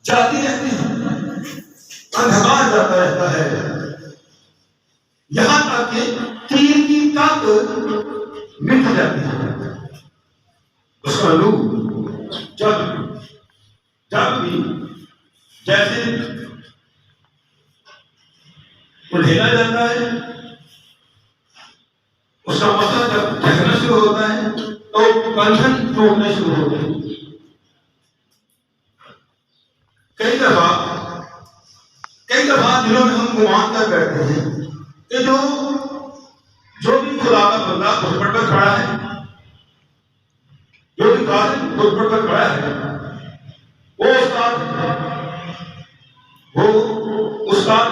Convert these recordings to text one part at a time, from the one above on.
जाती रहती है, अंधकार जाता रहता है, यहां तक कि तीर की ताकत मिट जाती है। उसका लू जब भी जैसे उल्हेला जाता है, उसका मसला जब ढहना शुरू होता है तो बंधन टूटने शुरू होते हैं। कई दफा दिलों में हम गुमान कर बैठते हैं कि जो भी खुदा का बंदा घुटपट पर खड़ा है, जो भी कादिर घुटपट पर खड़ा है, वो उस्ताद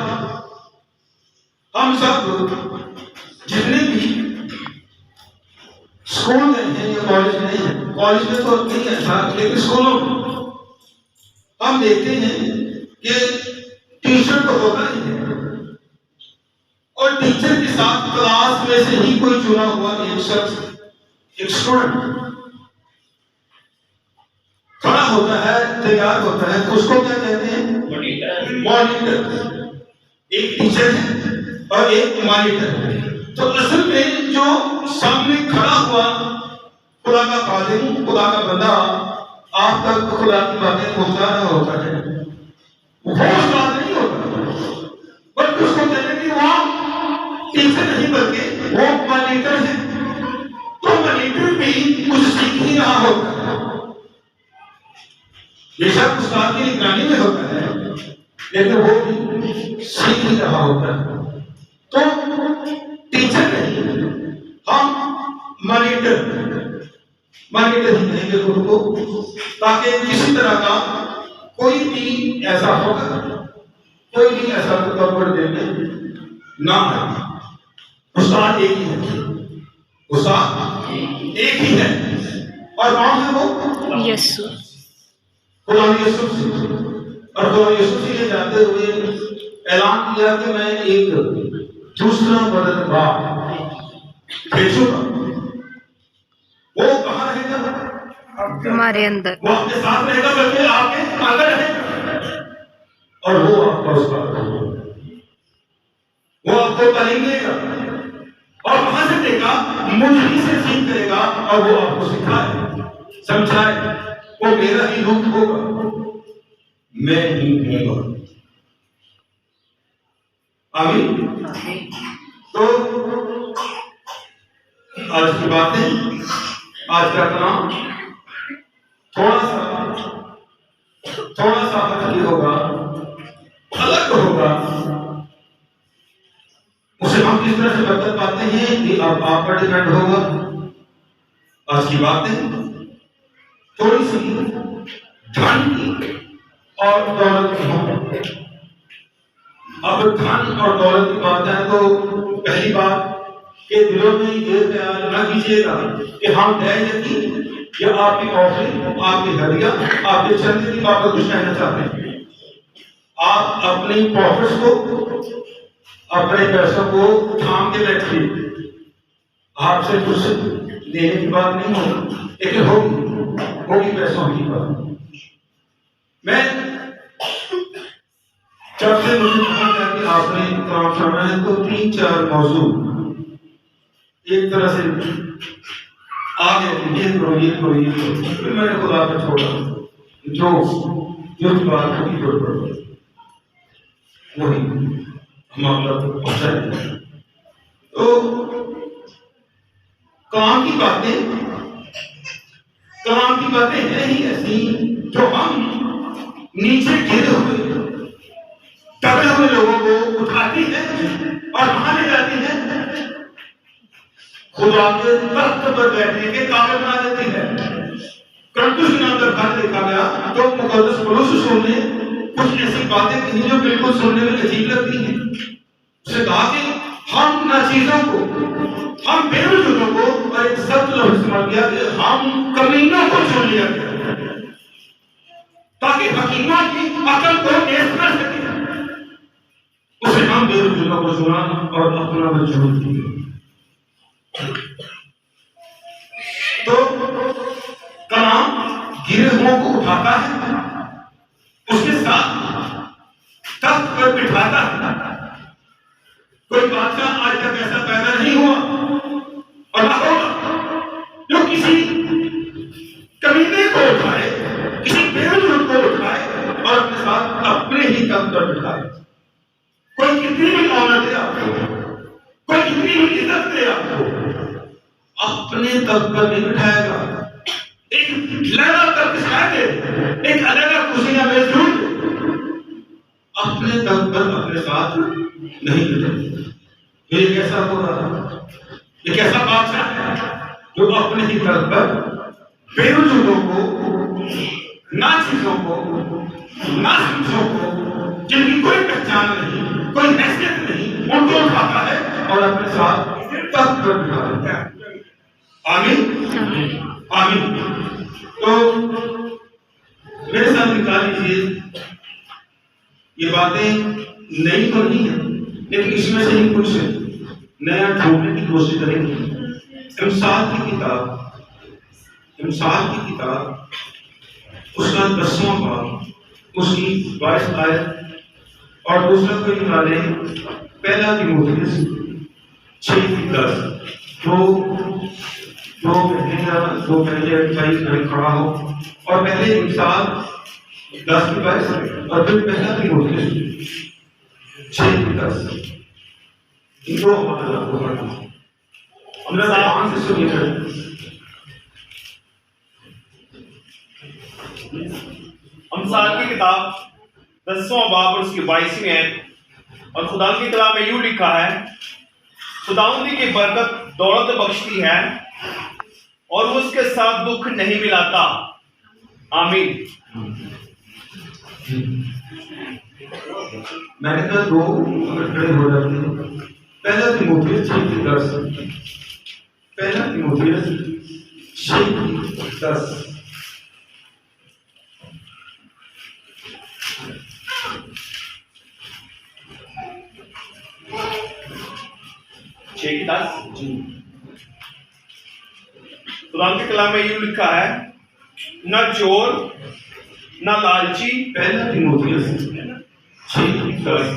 हम सब जितने भी स्कूल में हैं या कॉलेज में हैं, कॉलेज में तो नहीं ऐसा, लेकिन स्कूलों में हम देखते हैं कि टीचर तो होता ही है और टीचर के साथ क्लास में से ही कोई चुना हुआ एक शख्स, एक स्टूडेंट खड़ा होता है, तैयार होता है, उसको क्या कहते हैं? मॉनिटर। एक टीचर है और एक मॉनिटर है। तो असल में जो सामने खड़ा हुआ खुदा का खादिम, खुदा का बंदा आप तक खुदा की बातें पहुंचा रहा होता है, वो उस्ताद नहीं होता, बल्कि उसको कहते हैं कि वो टीचर नहीं बल्कि वो मॉनिटर है। तो मॉनिटर भी कुछ सीख ही रहा होता है, बेशक उस्ताद की निगरानी में होता है, लेकिन वो भी सीख ही रहा होता है। तो टीचर नहीं, हम मॉनिटर ही कहेंगे खुद को, ताकि किसी तरह का कोई भी ऐसा होगा, कोई भी ऐसा तकब्बुर देने ना आए। उस्ताद एक ही है, उस्ताद एक ही है, और कौन है वो? यीशु। खुदा यीशु से, और खुदा यीशु से ये जाते हुए ऐलान किया कि मैं एक दूसरा मददगार भेजूंगा। वो कहाँ रहेगा? हमारे अंदर। वो आपके साथ रहेगा, बल्कि आपके अंदर रहेगा, और वो आपका उस्ताद होगा। वो आपको तालीम देगा और कहाँ से देगा? मुझी से सीख करेगा और वो आपको सिखाए, समझाए। वो मेरा ही रूप होगा, मैं ही हूँ। आमीन। तो आज की बातें, आज का कलाम थोड़ा सा हटके होगा, अलग होगा। उसे हम किस तरह से बरकत पाते हैं कि अब आप पर डिपेंड होगा। आज की बातें थोड़ी सी धन की और दौलत की होंगी। अब धन और दौलत की बात है तो पहली बात के दिलों में ये ख्याल न कीजिएगा कि हम दहेज या आपकी ऑफरिंग, आपकी हदिया, आपके चंदे की बात कुछ कहना चाहते हैं। आप अपनी प्रॉफिट्स को, अपने पैसों को थाम के बैठिए। आपसे कुछ लेने की बात नहीं होगी, लेकिन होगी पैसों की बात। मैं जब से मुझे कहा था कि आपने काम करना है तो 3-4 मौजू एक तरह से आ गए, ये करो। फिर मैंने खुदा पे छोड़ा, जो बात होगी वही हम आप तक पहुंचाएंगे। तो काम की बातें हैं ही ऐसी जो हम नीचे गिरे हुए दबे हुए लोगों को उठाती है और वहां ले जाती है, खुदा के तख्त पर बैठने के काबिल बना देती है। करतुस नाम का घर देखा गया तो मुकद्दस पौलुस ने कुछ ऐसी बातें कही जो बिल्कुल सुनने में अजीब लगती हैं। उसने कहा कि हम नाचीजों को, हम बेवजूदों को, और एक शब्द लफ्ज इस्तेमाल किया कि हम कमीनों को चुन लिया गया ताकि हकीमा की अकल को टेस्ट कर सके। उसे हम बेवजूदों को चुना और अपना वजूद दिया। तो कलाम गिरे हुओं को उठाता है उसके साथ तख्त पर बिठाता है। कोई बादशाह आज तक ऐसा पैदा नहीं हुआ और ना होगा जो किसी कमीने को उठाए, किसी बेवजूद को उठाए और अपने साथ अपने ही तख्त पर बिठाए। कोई कितनी भी ऑनर दे आपको, कोई कितनी भी इज्जत दे आपको, अपने तख्त पर नहीं बिठाएगा। एक लड़ा तख्त दे, एक अलग कुर्सियां मौजूद, अपने तख्त पर अपने साथ नहीं बिठाएगा। ये कैसा होगा? ये कैसा बादशाह है जो अपने ही तख्त पर बेवजूदों को, ना चीजों को, ना चीजों को, जिनकी कोई पहचान नहीं, कोई हैसियत नहीं, उनको उठाता है और अपने साथ तख्त पर बिठा देता है। आमीन आमीन। तो मेरे साथ निकाल लीजिए, ये बातें नई तो नहीं है, लेकिन इसमें से ही कुछ नया ढूंढने की कोशिश करेंगे। इमसाल की किताब उसका 10वां बाब, उसकी 22 आयत और दूसरा कोई निकाले पहला तीमुथियुस 6:10। दो पहले 28 में खड़ा हो और पहले इमसाल 10:22 और फिर पहला तीमुथियुस 6:10। इनको हमने ध्यान से सुनिए। इमसाल की किताब 10वां बाब और उसकी 22वीं आयत। और खुदा की कलाम में यूं लिखा है, खुदावंदी की बरकत दौलत बख्शती है और वो उसके साथ दुख नहीं मिलाता। आमीन। मैंने कहा दो अगर खड़े हो जाते हैं। पहला तीमुथियुस 6:10, पहला तीमुथियुस 6:10। खुदा के कलाम में यूं लिखा है, न चोर न लालची। पहला तीमुथियुस 6:10।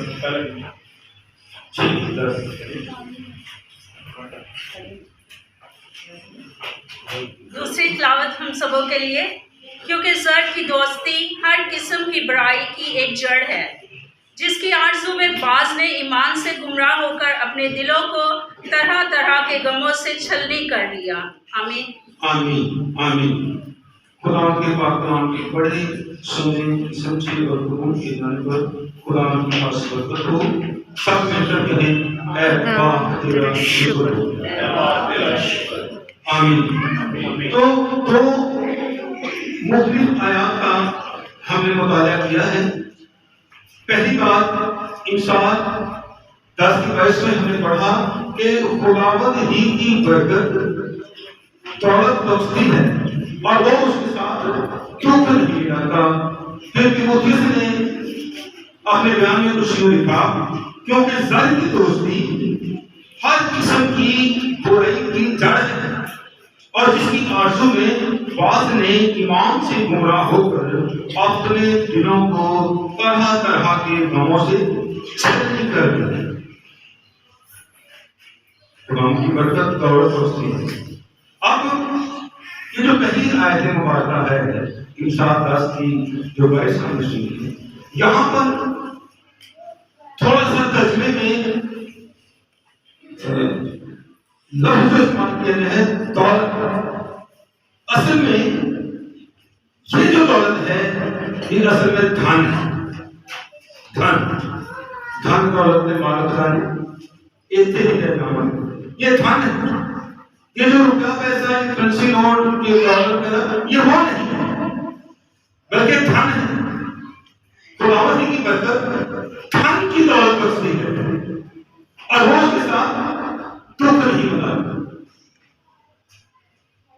दूसरी तिलावत हम सबों के लिए, क्योंकि ज़र की दोस्ती हर किस्म की बुराई की एक जड़ है, जिसकी आरज़ू में बाज ने ईमान से गुमराह होकर अपने दिलों को तरह तरह के गमों से छलनी कर लिया। आमीन आमीन आमीन। खुदा के पाक कलाम की पढ़ी, सुनी, समझी और कबूल किए जाने पर खुदा की खास बरकत हो। सब मिलकर कहें, ऐ बाप तेरा शुक्र हो। आमीन। तो मुख्तलिफ आयात का हमने मुताला किया है। पहली बात इमसाल 10:22 में हमने पढ़ा कि खुदावंद ही की बरकत दौलत बख्शती है और वो उसके साथ दुख नहीं मिलाता। फिर तीमुथियुस ने अपने बयान में कुछ यूं लिखा, क्योंकि ज़र की दोस्ती हर किस्म की बुराई की जड़ है और जिसकी आरज़ू में बाज ने ईमान से गुमराह होकर अपने दिलों को तरह तरह के गमों से छलनी कर दिया। खुदा की बरकत दौलत बख्शती है। अब ये जो पहली आयत मुबारक है इमसाल 10 की जो 22 हमने सुनी है, यहाँ पर थोड़ा सा तर्जुमे में लफ्ज़ इस्तेमाल किया गया है दौलत। असल में ये जो दौलत है ये असल में धन है। धन दौलत में मालूम खाने ऐसे ही है। ये धन है। ये जो रुपया पैसा है, करेंसी नोट, ये डॉलर, ये वो नहीं है, बल्कि धन है। खुदावंद की बरकत धन की दौलत बख्शती है और वो उसके साथ दुख नहीं होता।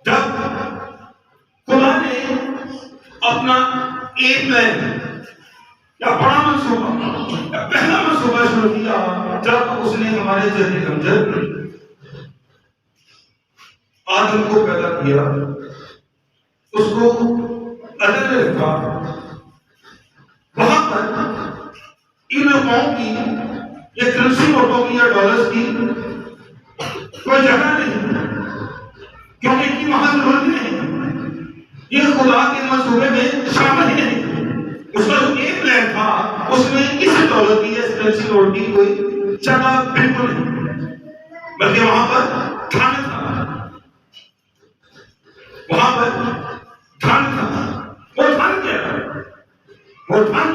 जब खुदा ने अपना एक प्लान या बड़ा मंसूबा या पहला मंसूबा शुरू किया, जब उसने हमारे जरिए हमजद आदम को पैदा किया, उसको अदर में रखा, रुपयों की, ये करेंसी नोटों की या डॉलर्स की कोई जगह नहीं, क्योंकि इनकी वहां जरूरत नहीं, ये खुदा के मंसूबे में शामिल ही नहीं। उसका जो एक प्लान था उसमें इस डॉलर की या करेंसी नोट की कोई जगह बिल्कुल नहीं, बल्कि वहां पर धन था, वहां पर धन था। वो धन क्या था? वो धन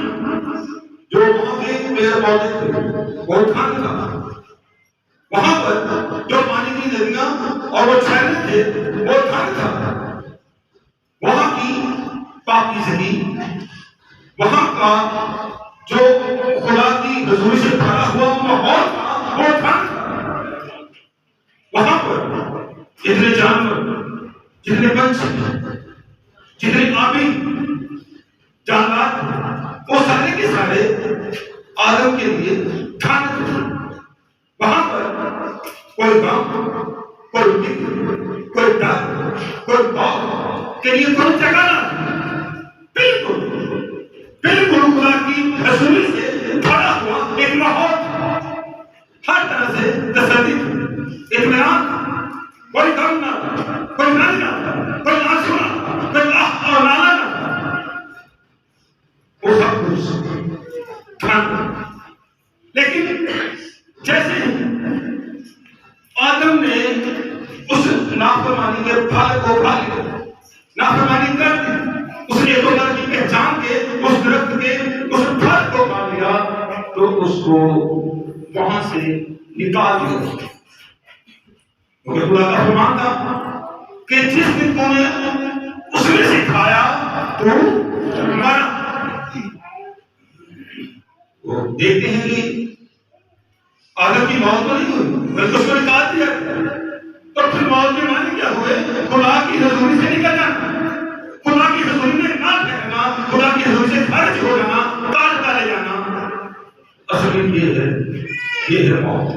जो वहां के पेड़ पौधे थे, वो धन था। वहां पर जो पानी की नदियां और वो झरने थे, वो धन था। वहां की पाकीज़गी, वहां का जो खुदा की हुजूरी से भरा हुआ माहौल था, वो धन था। वहां पर जितने जानवर, जितने पंछी, जितने आबी जानवर, वो सारे के सारे आदम के लिए धन थे। वहां पर कोई गम, कोई फिक्र, कोई डर, कोई खौफ के लिए कोई जगह ना थी। बिल्कुल बिल्कुल खुदा की हुजूरी से भरा हुआ एक माहौल, हर तरह से तसल्ली, इत्मीनान, कोई गम ना, कोई रंज ना, कोई आंसू ना, कोई आह और नाला ना, वो सब कुछ धन। लेकिन जैसे आदम ने उस नाफरमानी के फल को खा लिया, नाफरमानी कर दी, उसने खुदा की पहचान के उस दरख्त के उस फल को खा लिया, तो उसको वहां से निकाल दिया। तो खुदा का फरमान था कि जिस दिन तूने उसमें से खाया तो मरा। वो देखते हैं कि आदम की मौत तो नहीं हुई, बल्कि उसको निकाल दिया। तो फिर मौत के माने क्या हुए? खुदा की हुजूरी से निकल जाना, खुदा की हुजूरी में ना ठहरना, खुदा की हुजूरी से खर्च हो जाना, काट डाले जाना। असल में ये है मौत।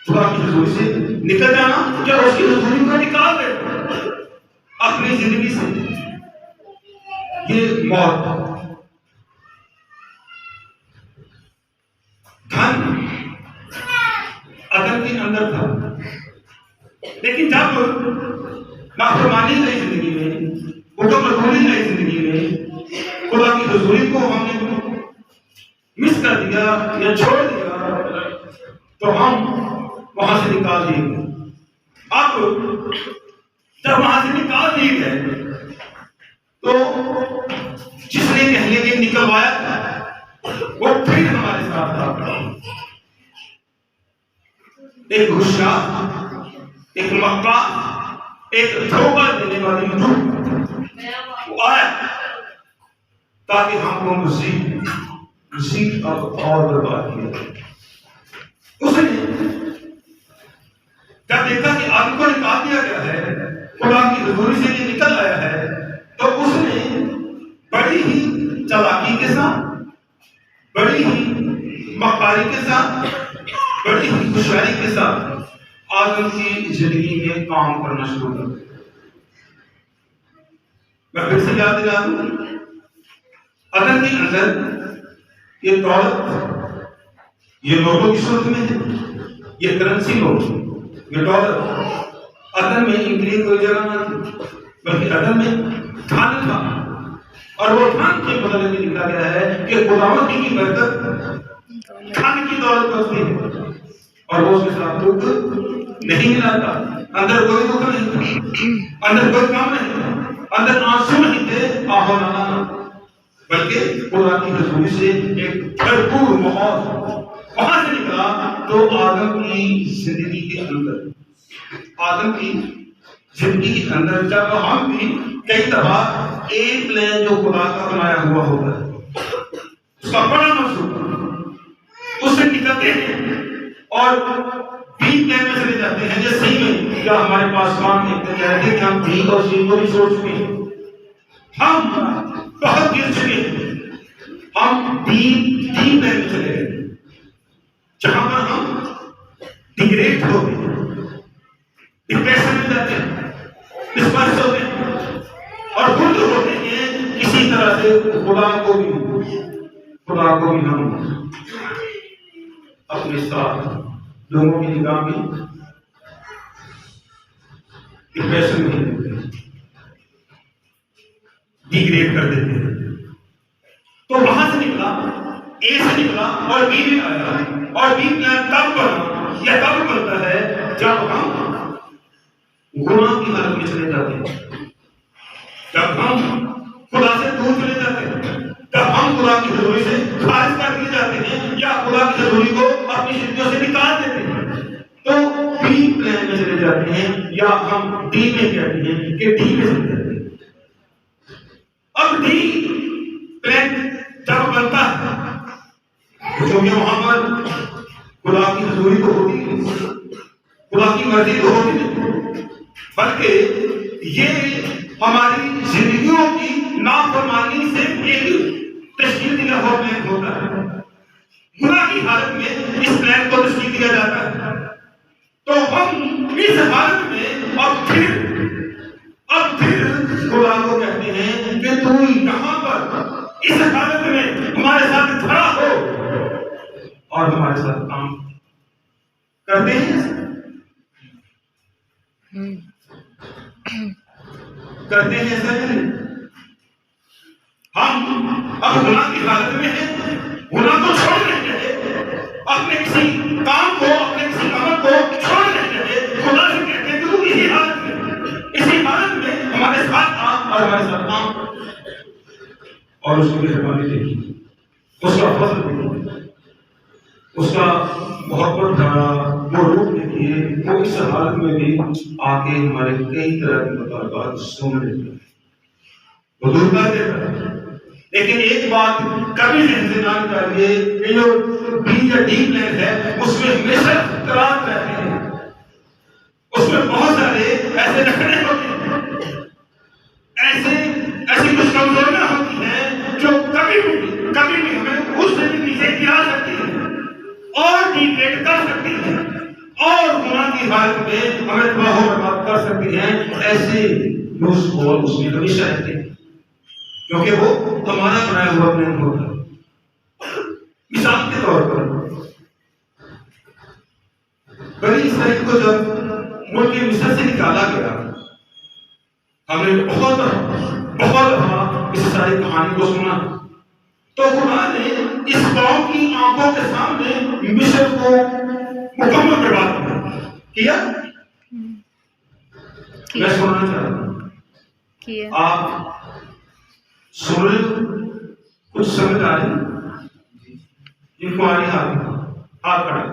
खुदा की हुजूरी से निकल जाना, क्या उसकी हुजूरी को निकाल दे अपनी जिंदगी से, ये मौत। धन आदम के अंदर था, लेकिन जब नाफरमानी आई जिंदगी में, हुक्म आई जिंदगी में, खुदा की हुजूरी को हमने मिस कर दिया या छोड़ दिया, तो हम वहां से निकाल दिए गए। अब जब वहां से निकाल दिए गए, तो जिसने कहने के निकलवाया था वो फिर हमारे साथ था। एक गुस्सा, एक मक्का, एक धोखा देने वाली रूह वो आया ताकि हमको मसीह और बर्बाद किया। उसने जब देखा कि आदम को निकाल दिया गया है, खुदा की हुजूरी से ये निकल आया है, तो उसने बड़ी ही चालाकी के साथ, बड़ी ही मक्कारी के साथ, बड़ी ही होशियारी के साथ आदम की जिंदगी में काम करना शुरू कर। मैं फिर से याद दिला दूं, आदम के अंदर ये दौलत, ये नोटों की सूरत में है, ये करेंसी नोट, ये डॉलर, आदम में इनके लिए कोई जगह ना थी, बल्कि आदम में धन था। और वो धन के बदले में लिखा गया है कि खुदावंदी की बरकत धन की दौलत होती है, और वो उसके साथ दुख नहीं मिलाता। अंदर कोई दुख नहीं था, अंदर कोई काम नहीं था, अंदर आंसू नहीं थे, आहो नाना, बल्कि खुदा की हुजूरी से एक भरपूर माहौल वहां से निकला। तो आदम की जिंदगी के अंदर, आदम की जिंदगी के अंदर जब हम भी कई दफा एक प्लान जो खुदा का बनाया हुआ होता है, उसका बड़ा मंसूबा, उससे निकलते हैं और बी प्लान में चले जाते हैं। जैसे ही में क्या हमारे पास काम देखते कहते हैं कि हम बी और सी को भी छोड़ चुके हैं, हम बहुत गिर चुके हैं, हम डी प्लान में चले गए, जहां पर हम डिग्रेड हो गए, डिप्रेशन में जाते हैं, डिस्पर्स होते हैं और गुंड होते हैं किसी तरह से खुदा को भी। खुदा को भी हम अपने साथ लोगों की निगाह में डिप्रेशन में डिग्रेड कर देते हैं। तो वहां से निकला, ए से निकला और बी में आया, और बी प्लान तब बना या तब बनता है जब हम गुनाह की हालत में चले जाते हैं, जब हम खुदा से दूर चले जाते हैं, जब हम खुदा की हजूरी से खारिज कर दिए जाते हैं या खुदा की हजूरी को अपनी जिंदगियों से निकाल देते हैं, तो बी प्लान में चले जाते हैं, या हम डी में कहते हैं कि डी में चले जाते हैं। अब डी प्लान जब बनता है, क्योंकि वहां पर खुदा की हजूरी तो होती है, खुदा की मर्जी तो होती है, बल्कि ये हमारी जिंदगियों की नाफरमानी से एक तशकील दिया हुआ प्लान होता है। गुनाह की हालत में इस प्लान को तशकील दिया जाता है। तो हम इस हालत में अब फिर खुदा को कहते हैं कि तू यहाँ पर इस हालत में हमारे साथ खड़ा हो और हमारे साथ काम करते हैं। करते हैं ऐसा नहीं। हम अब गुनाह की हालत में हैं, गुनाह को छोड़ नहीं रहे, अपने किसी काम को, अपने किसी अमल को छोड़ नहीं रहे। खुदा से कहते हैं कि तू इसी हालत में हमारे साथ आ और हमारे साथ काम, और उसकी मेहरबानी देखिए, उसका फजल देखिए, उसका मोहब्बत भरा वो रूप देखिए। वो इस हालत में भी आके हमारे कई तरह की मुतालबात सुन लेता है, वो दूर कर देता है। लेकिन एक बात कभी ज़हन से ना निकालिए, ये जो बी या डी प्लान है उसमें हमेशा इख्तिलाफ रहते हैं, उसमें बहुत सारे ऐसे नखरे होते हैं, ऐसी कुछ कमजोरियां होती हैं जो कभी भी हमें उससे भी नीचे गिरा सकती है और डिग्रेड कर सकती है और गुनाह की हालत में हमें तबाह बर्बाद कर सकती हैं। ऐसे लोग उसमें हमेशा रहते हैं, क्योंकि वो हमारा बनाया हुआ प्लान होता है। मिसाल के तौर पर बनी इसराइल को जब मुल्क मिस्र से निकाला गया, हमने बहुत इस सारी कहानी को सुना, तो खुदा ने इस कौम की आंखों के सामने मिस्र को मुकम्मल बर्बाद किया। मैं सुनना चाहता हूँ, आप सुन रहे हो? कुछ समझ आ रही? जिनको आ रही हाथ खड़ा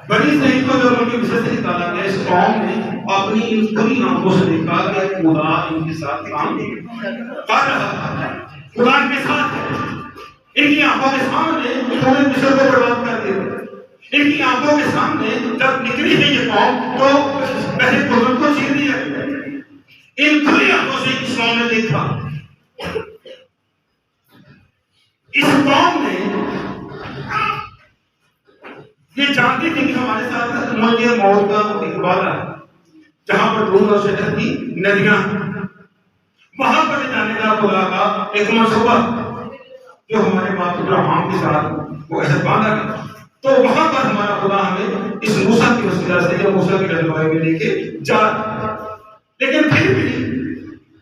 बड़ी सही को जब उनके विषय से निकाला गया, इस कौम ने अपनी इन पूरी आंखों से देखा कि खुदा इनके साथ काम कर रहा है, खुदा इनके साथ है। इनकी आंखों के सामने पूरे मिस्र को बर्बाद कर दिया। इनकी आंखों के सामने जब निकली है ये कौम, तो पहले कुर्बान को चीर दिया। इन खुली आंखों से इस कौम ने देखा। इस कौम ने ये जानती थी कि हमारे साथ मुझे मौत का एक वादा है, जहां पर दूर और शहर की नदियां, वहां पर जाने का खुदा का एक मंसूबा जो हमारे बाप अब्राहम के साथ वो ऐसा बांधा गया। तो वहां पर हमारा खुदा हमें इस मूसा की वसीला से या मूसा की रहनुमाई में लेके जा, लेकिन फिर भी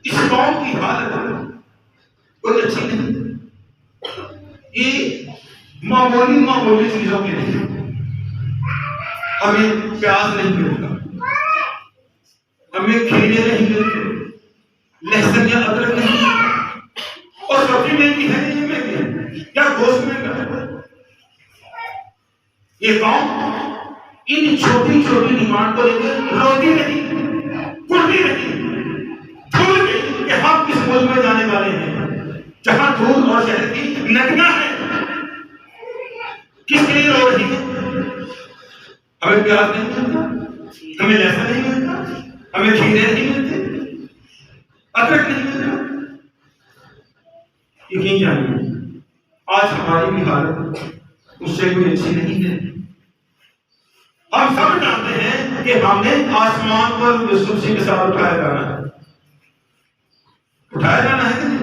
इस कौम की हालत कोई अच्छी नहीं। ये मामूली चीजों के लिए हमें प्याज नहीं मिलता, हमें खीरे नहीं मिलते, लहसुन या अदरक नहीं मिलता, और सब्जी महंगी है, ये महंगी है, या गोश्त महंगा है। ये कौम इन छोटी छोटी डिमांड को लेकर रोती नहीं, कुर्ती नहीं, भूल गई कि हम किस मुल्क में जाने वाले हैं जहां दूध और शहद की नदियां हैं। किस लिए रो रही है? हमें प्याज नहीं मिलता, हमें लहसुन नहीं मिलता, हमें खीरे नहीं मिलते, अदरक नहीं मिलता। यकीन जानिए आज हमारी भी हालत उससे कोई अच्छी नहीं है। हम सब जानते हैं कि कि हमने आसमान पर यीशु मसीह के साथ उठाया जाना है, उठाया जाना है कि नहीं?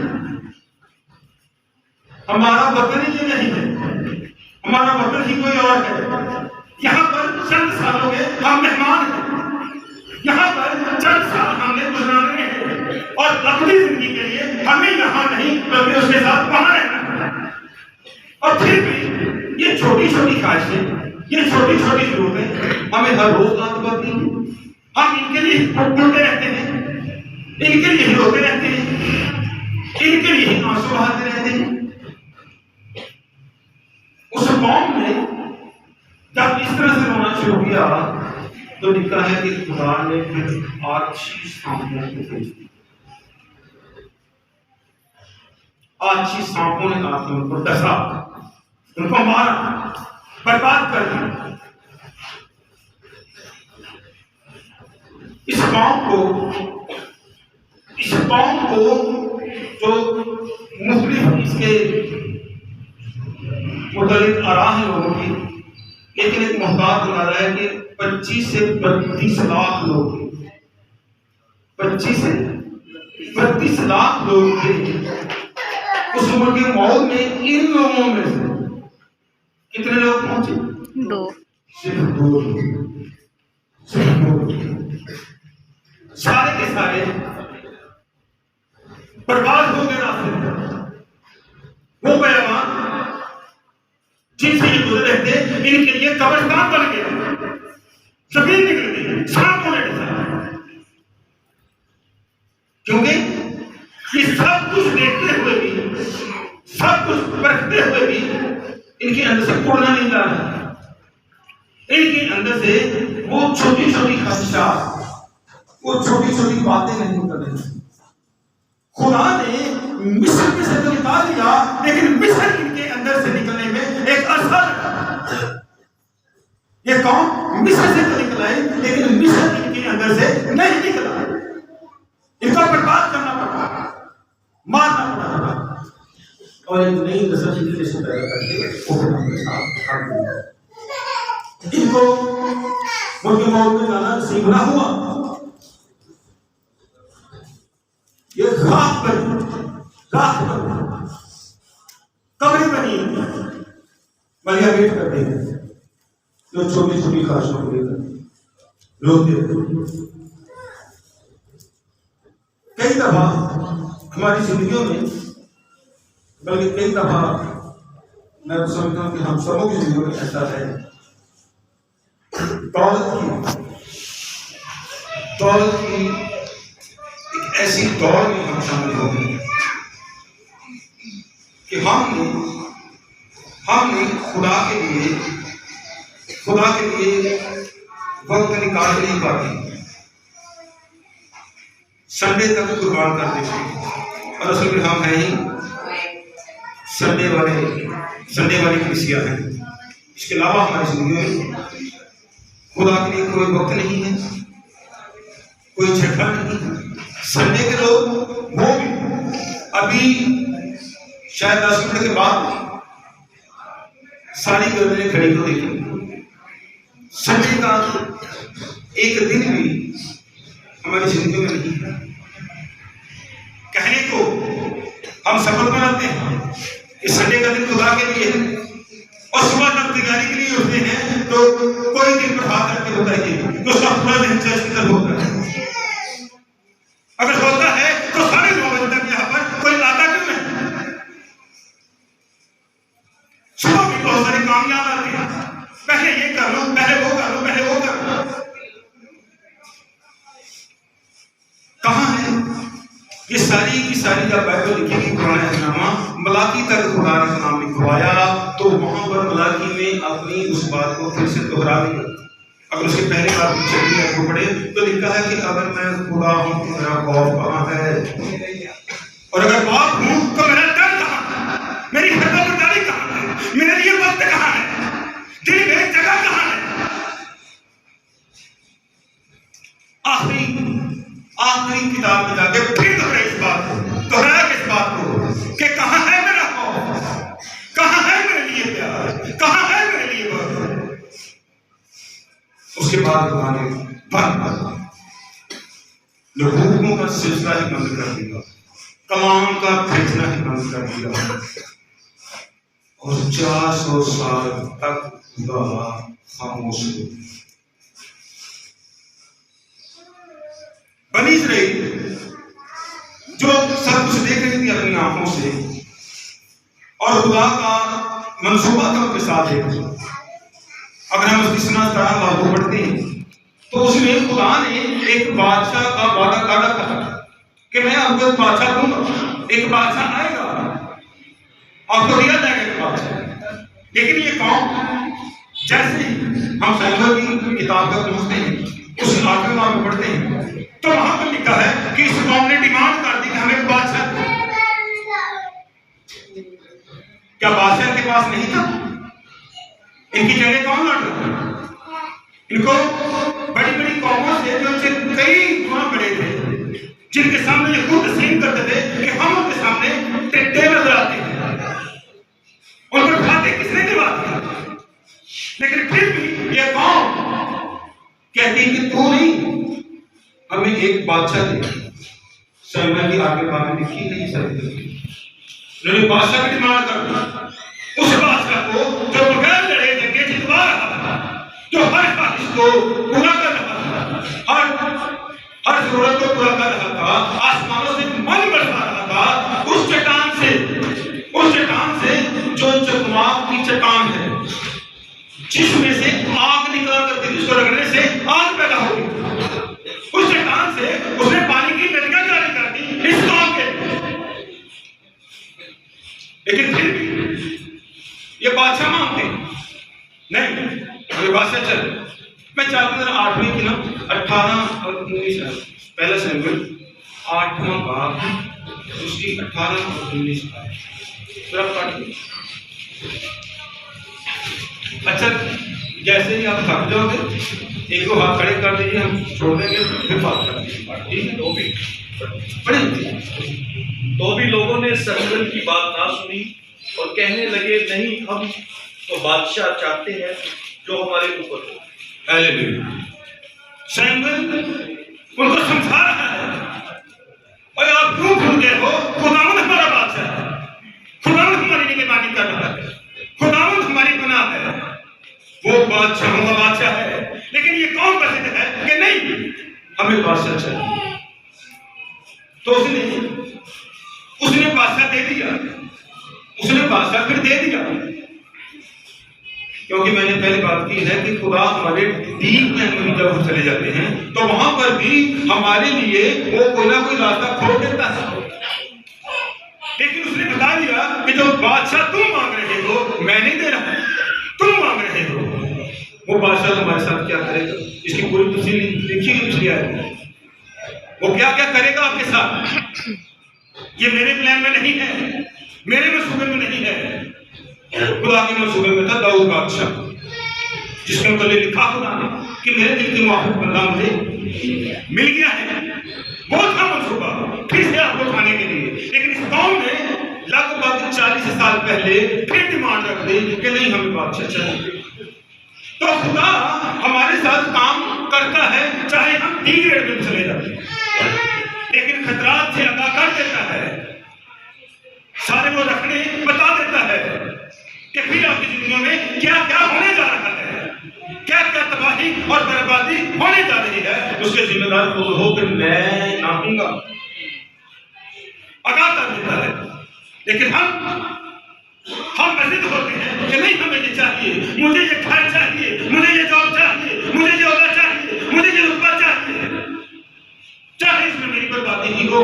हमारा वतन ही ये नहीं है, हमारा वतन ही कोई और है। यहाँ पर चंद सालों में हम मेहमान हैं, यहाँ पर चंद साल हमने गुजारने हैं और अपनी जिंदगी के लिए हमें यहाँ नहीं बल्कि उसके साथ वहां रहना है। और फिर भी ये छोटी छोटी ख्वाहिशें, ये छोटी छोटी जरूरतें हमें हर रोज याद करती हैं। हम इनके लिए रोते रहते हैं, इनके लिए रोते रहते हैं, इनके लिए आंसू बहाते रहते हैं। उस कौम ने जब इस तरह से रोना शुरू किया तो लिखा है कि खुदा ने फिर आछी सांपों को भेज दी। आछी सांपों ने आके उनको डसा, उनको मारा, बर्बाद कर दिया। इस कौम को जो मुख्तलिफ इसके मुतलिक आरा है लोगों की, लेकिन एक मुहताज बना रहा है कि 25 से 32 लाख लोग थे, 25 से 32 लाख लोग थे उस उम्र की मौत में। इन लोगों में से कितने लोग पहुंचे? 2। सिर्फ 2 लोग, सिर्फ 2 लोग। सारे के सारे बर्बाद हो गए रास्ते में। वो पैगाम जिनसे ये गुजरे थे इनके लिए कब्रिस्तान बन गया, जमीन निकल गई, सांपों ने डसा। क्योंकि ये सब कुछ देखते हुए भी, सब कुछ परखते हुए भी इनके अंदर से उड़ना नहीं जा रहा। इनके अंदर से वो छोटी छोटी ख्वाहिशात, वो छोटी छोटी बातें नहीं निकल रही। खुदा ने मिस्र में से तो निकाल लिया, लेकिन मिस्र इनके अंदर से निकलने में एक असर लगा। ये कौन मिस्र से तो निकला है, लेकिन मिस्र इनके अंदर से नहीं निकला। इनको बर्बाद करना पड़ा, मारना पड़ा और एक नई नस्ल की जैसे पैदा करके इनको उनके मौत में जाना नसीब ना हुआ। ये राख बनी, कब्रें बनी, मलिया वेट करते हैं जो छोटी छोटी ख्वाहिशों को लेकर रोते हैं। कई दफा हमारी जिंदगियों में, बल्कि कई दफा मैं तो समझता हूं कि हम सबों की जिंदगी में ऐसा है, दौलत की एक ऐसी दौड़ में हम शामिल हो गए कि हमने खुदा के लिए वक्त निकाल नहीं पाते, संडे तक कुर्बान कर देते। और असल में हम हैं ही संडे वाली कलीसिया हैं। इसके अलावा हमारी जिंदगी में खुदा के लिए कोई वक्त नहीं है, कोई झटका नहीं है। संडे के लोग वो भी अभी शायद 10 मिनट के बाद सारी गर्दनें खड़ी को देखेंगे। संडे का एक दिन भी हमारी जिंदगी में नहीं है। कहने को हम शपथ बनाते हैं कि संडे का दिन खुदा के लिए है और सुबह तक तैयारी के लिए उठते हैं, तो कोई दिन पर हाथ रख के बताइए तो उसका पूरा दिन चर्च की तरफ होता है। अगर होता है तो साढ़े 9 बजे तक यहाँ पर कोई आता क्यों नहीं? सुबह भी बहुत सारे काम याद आते हैं, पहले ये कर लो, पहले वो कर लो, पहले वो कर लो। कहाँ है ये सारी की सारी? जब बाइबल लिखेगी पुराना एहतनामा मलाकी तक खुदा ने नाम लिखवाया, तो वहां पर मलाकी में अपनी उस बात को फिर से दोहरा दिया। अगर उसके पहले बात चलिए आपको पढ़े तो लिखा है कि अगर मैं खुदा हूं तो मेरा खौफ कहाँ है, और अगर खौफ हूं तो मेरा डर कहाँ है, मेरी खबरदारी कहाँ है, मेरे लिए वक्त कहाँ है, दिल में जगह कहाँ है। आखिरी किताब में जाके फिर दोहराया इस बात को कि कहाँ है मेरा खौफ, कहाँ है मेरे लिए प्यार, कहाँ है मेरे लिए वक्त। उसके बाद लघुओं का सिलसिला ही बंद कर दिया, कमान का खींचना ही बंद कर दिया, और 400 साल तक खुदा खामोश हो। बनी इस्राएल जो सब कुछ देख रही थी अपनी आंखों से, और खुदा का मंसूबा था उनके साथ है। अगर हम उसकी सुना लागू पढ़ते हैं तो उसमें खुदा ने एक बादशाह का वादा कर रखा था कि मैं आपको एक बादशाह दूंगा, एक बादशाह आएगा, आपको दिया जाएगा एक बादशाह। लेकिन ये कौन? जैसे हम सैमुएल की किताब का पहुंचते हैं, उस आखिरी बार में पढ़ते हैं, तो वहां पर लिखा है कि इस कौम ने डिमांड कर दी कि हमें एक बादशाह दो। क्या बादशाह के पास नहीं था? इनकी जगह कौन लड़ रहा था? इनको बड़ी बड़ी कौमों से जो इनसे कई गुना बड़े थे, जिनके सामने ये खुद तस्लीम करते थे कि हम उनके सामने टेढ़े नजर आते हैं, उन पर खाते किसने करवा दिया। लेकिन फिर भी ये कौम कहती कि तू नहीं, हमें एक बादशाह दे। सैमुएल की आगे बातें लिखी नहीं सकती, उन्होंने बादशाह की डिमांड कर दी। उस बादशाह को जो बगैर लड़े जंगे जितवा रहा था, जो हर ख्वाहिश को पूरा कर रहा था, हर जरूरत को पूरा कर रहा था, आसमानों से मन बरसा रहा था, उस चट्टान से जो चकमाक की चट्टान है, जिसमें से आग निकल करती थी, उसको रगड़ने से आग पैदा होगी, उस चट्टान से उसने पानी की नदियां जारी कर दी इस कौम के। लेकिन फिर भी ये बादशाह मांगते नहीं, ये बादशाह चल। मैं चाहता हूं 8वीं की ना 18 और 19 पहला सैमुएल 8वां बाब उसकी 18 और 19 पूरा पढ़। अच्छा, जैसे ही आप थक जाओगे एक दो हाथ खड़े कर दीजिए, हम छोड़ देंगे, फिर बात कर दीजिए, ठीक है? तो भी लोगों ने सैमुएल की बात ना सुनी और कहने लगे, नहीं, हम तो बादशाह चाहते हैं जो हमारे ऊपर हो। हालेलुया। सैमुएल उनको समझा रहा है, और आप क्यों भूल गए हो? खुदावंद हमारा बादशाह है, खुदावंद हमारी निगरानी कर रहा है, खुदावंद हमारी पनाह है, वो बादशाहों का बादशाह है। लेकिन ये कौन प्रसिद्ध है कि नहीं, हमें बादशाह चाहिए। तो उसने बादशाह दे दिया, उसने बादशाह फिर दे दिया, क्योंकि मैंने पहले बात की है कि खुदा हमारे डीप में जब हम चले जाते हैं तो वहां पर भी हमारे लिए वो कोई ना कोई रास्ता खोल देता है। लेकिन उसने बता दिया कि जो बादशाह तुम मांग रहे हो मैं नहीं दे रहा, तुम मांग रहे हो। वो बादशाह तुम्हारे साथ क्या करेगा, इसकी पूरी तफसील लिखी है पिछली आयत में। वो क्या क्या करेगा आपके साथ, ये मेरे प्लान में नहीं है, मेरे मंसूबे में नहीं है। खुदा के मंसूबे में था दाऊद बादशाह, जिसके मतलब लिखा खुदा ने कि मेरे दिल के मुआफिक बंदा मुझे मिल गया है। वो था मंसूबा फिर से आपको खाने के लिए। लेकिन इस कौम ने लगभग 40 साल पहले फिर डिमांड रख दी कि नहीं, हमें बादशाह चाहिए। तो खुदा हमारे साथ काम करता है, चाहे हम डी ग्रेड में चले जाते हैं, लेकिन खतरात से आगाह कर देता है, सारे वो रखने बता देता है कि फिर आपकी जिंदगी में क्या क्या होने जा रहा है, क्या क्या तबाही और बर्बादी होने जा रही है। उसके जिम्मेदार खुद हो कि मैं ना हूंगा, आगाह कर देता है। लेकिन हम मस्जिद होते हैं कि नहीं, हमें ये चाहिए, मुझे ये घर चाहिए, मुझे ये जॉब चाहिए, मुझे ये औदा चाहिए, मुझे ये रुतबा चाहिए, चाहे इसमें मेरी बर्बादी ही हो,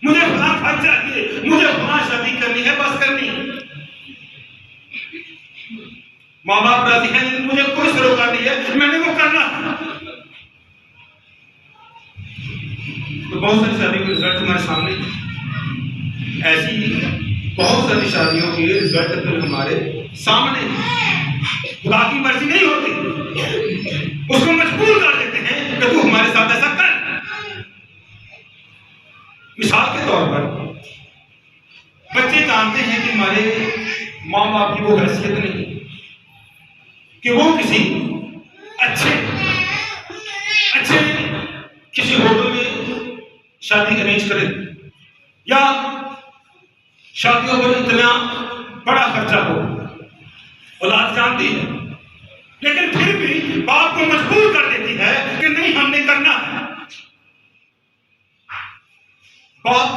मुझे फलां घर चाहिए, मुझे फलां शादी करनी है, बस करनी है। माँ बाप राजी हैं, लेकिन मुझे कोई सरोकार नहीं है, मैंने वो करना। तो बहुत सारी शादी के रिजल्ट हमारे सामने, ऐसी बहुत सारी शादियों के रिजल्ट फिर हमारे सामने। खुदा की मर्जी नहीं होती, उसको मजबूर कर देते हैं कि तू हमारे साथ ऐसा कर। मिसाल के तौर पर बच्चे जानते हैं कि हमारे माँ बाप की वो हैसियत नहीं कि वो किसी अच्छे किसी होटल में शादी अरेंज करें या शादियों पर इतना बड़ा खर्चा हो, औलाद जानती है, लेकिन फिर भी बाप को मजबूर कर देती है कि नहीं हमने करना है। बाप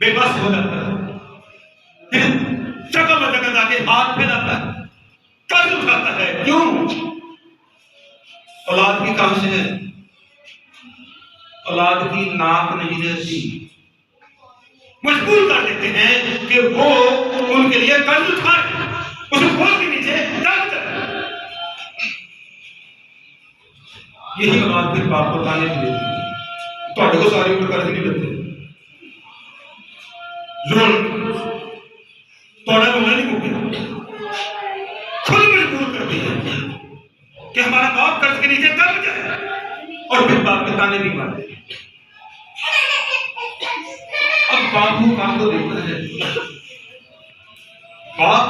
बेबस हो जाता है, फिर जगह जगह जाके हाथ फैलाता है, कर्ज उठाता है। क्यों? औलाद की कहां से है? औलाद की नाक नहीं रहती। मजबूर कर देते हैं कि वो उनके लिए कर्ज उठाए, उस बोझ के नीचे दब जाए। यही औलाद फिर बाप को ताने भी देती है, तो को सारी उम्र कर्ज नहीं देते, थोड़ा रोना नहीं मुके, खुद मजबूर करती है कि हमारा बाप कर्ज के नीचे दब जाए, और फिर बाप के ताने भी मारते। अब बाप को काम तो देता है, बाप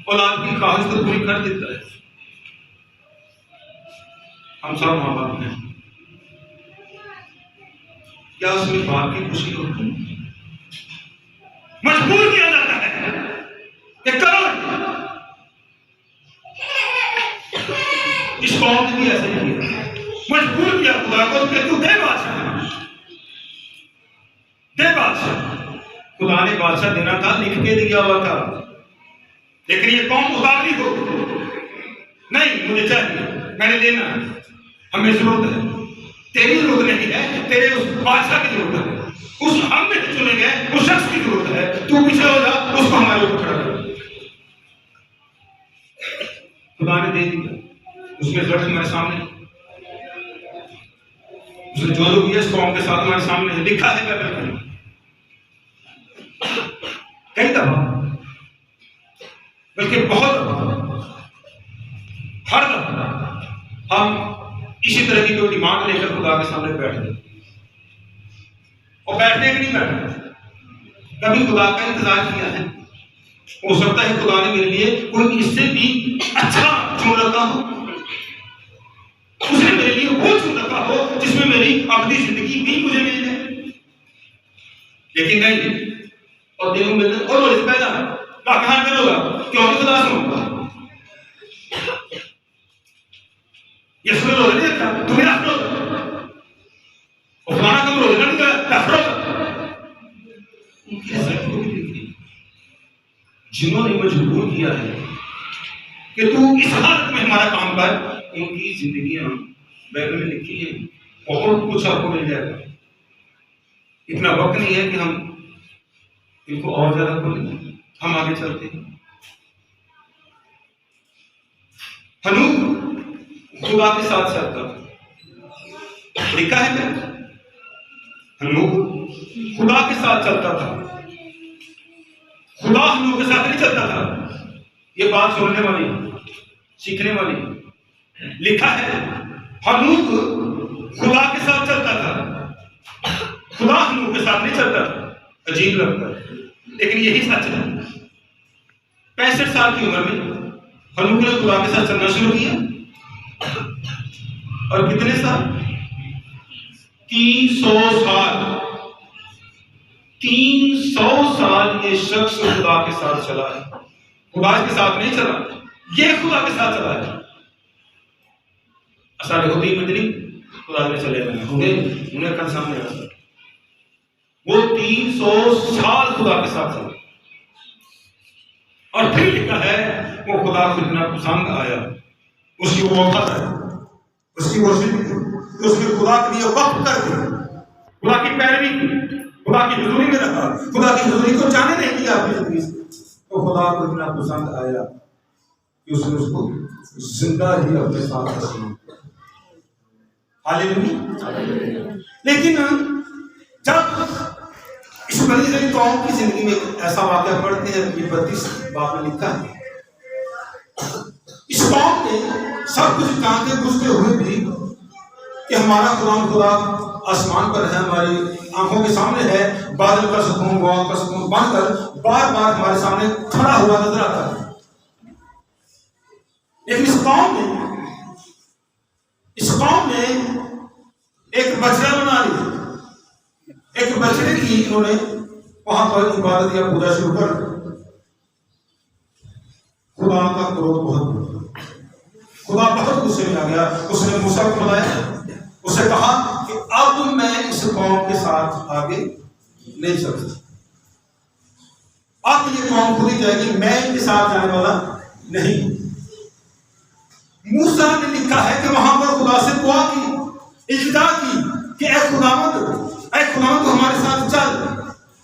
औलाद की ख्वाहिश तो पूरी कर देता है। हम सब माँ बाप हैं, क्या उसमें बाप की खुशी होती है? मजबूर किया जाता है कि करो। इस कौम ने भी ऐसा ही किया, मजबूर किया खुदा को कि तू दे बादशाह, दे बादशाह। खुदा ने बादशाह देना था, लिख के दिया हुआ था, लेकिन ये कौम उतावली हो, नहीं मुझे चाहिए, मैंने लेना है, हमें जरूरत है। तेरी जरूरत नहीं है, तेरे उस बादशाह की जरूरत है, उस हम में चुने गए उस शख्स की जरूरत है। तू पीछे हो जा, उसको हमारे ऊपर खड़ा कर। खुदा ने दे दिया, उसके रिजल्ट हमारे सामने, उसने जो किया इस कौम के साथ हमारे सामने लिखा है बाइबल में। कई दफा, बल्कि बहुत दफा, हर दफा हम इसी तरह की कोई डिमांड लेकर खुदा के सामने बैठ गए, और बैठने के नहीं बैठे, कभी खुदा का इंतजार किया है। हो सकता है खुदा ने मेरे लिए कोई इससे भी अच्छा चुन रखा हो, उसने मेरे लिए वो चुन रखा हो जिसमें मेरी अपनी जिंदगी भी मुझे मिल जाए, लेकिन नहीं। और देखो मिलने और रोज पैदा कहां करोगा, क्यों खुदा सुनूंगा? ये सुन लो नहीं था, तुम मेरा सुनो, और खुदा कब रोज नहीं का सुनो। जिन्होंने मजबूर किया है कि तू इस हालत में हमारा काम कर, उनकी जिंदगियां बाइबल में लिखी है, बहुत कुछ आपको मिल जाएगा। इतना वक्त नहीं है कि हम इनको और ज्यादा खोलें, हम आगे चलते हैं। हनूक खुदा के साथ चलता, लिखा है क्या? हनूक खुदा के साथ चलता था, खुदा हनूक के साथ नहीं चलता था। ये बात सुनने वाली, सीखने वाली, लिखा है हनूक खुदा के साथ चलता था, खुदा हनूक के साथ नहीं चलता। अजीब लगता है, लेकिन यही सच है। 65 साल की उम्र में हनूक ने खुदा के साथ चलना शुरू किया, और कितने साल? 300 साल। 300 साल ये शख्स खुदा के साथ चला है। खुदा के साथ नहीं चला, ये खुदा के साथ चला है। साढ़े 3 मिनट नहीं खुदा में चले गए, उन्हें कल सामने आ, वो 300 साल खुदा के साथ चला, और फिर लिखा है वो खुदा को इतना पसंद आया, उसकी वो वफात है, उसकी वो उसने खुदा के लिए वक्त कर दिया, खुदा की पैरवी की, खुदा की हुजूरी में रखा, खुदा की हुजूरी को जाने नहीं दिया अपनी जिंदगी से। तो खुदा को इतना पसंद आया कि उसने उसको जिंदा ही अपने साथ रखा। हालेलुया। लेकिन जब इस बड़ी सारी कौम की जिंदगी में ऐसा वाक़या पढ़ते हैं, 32 बाब में लिखा है, इस कौम ने सब कुछ जानते बुझते हुए भी कि हमारा खुदा आसमान पर है, हमारी आंखों के सामने है, बादल का सुकून, वाव का सुकून बनकर बार बार हमारे सामने खड़ा हुआ नजर आता है। लेकिन इस कौम ने एक ही इन्होंने वहां पर इबादत या पूजा शुरू कर दी। खुदा का क्रोध बहुत बढ़ा, खुदा बहुत गुस्से में आ गया। उसने मूसा को बुलाया, उसे कहा कि अब मैं इस कौम के साथ आगे नहीं चल सकता, अब ये कौम खुद ही जाएगी, मैं इनके साथ जाने वाला नहीं। मूसा ने लिखा है कि वहां पर खुदा से दुआ की, इल्तिजा की कि ऐ खुदावंद तू हमारे साथ चल,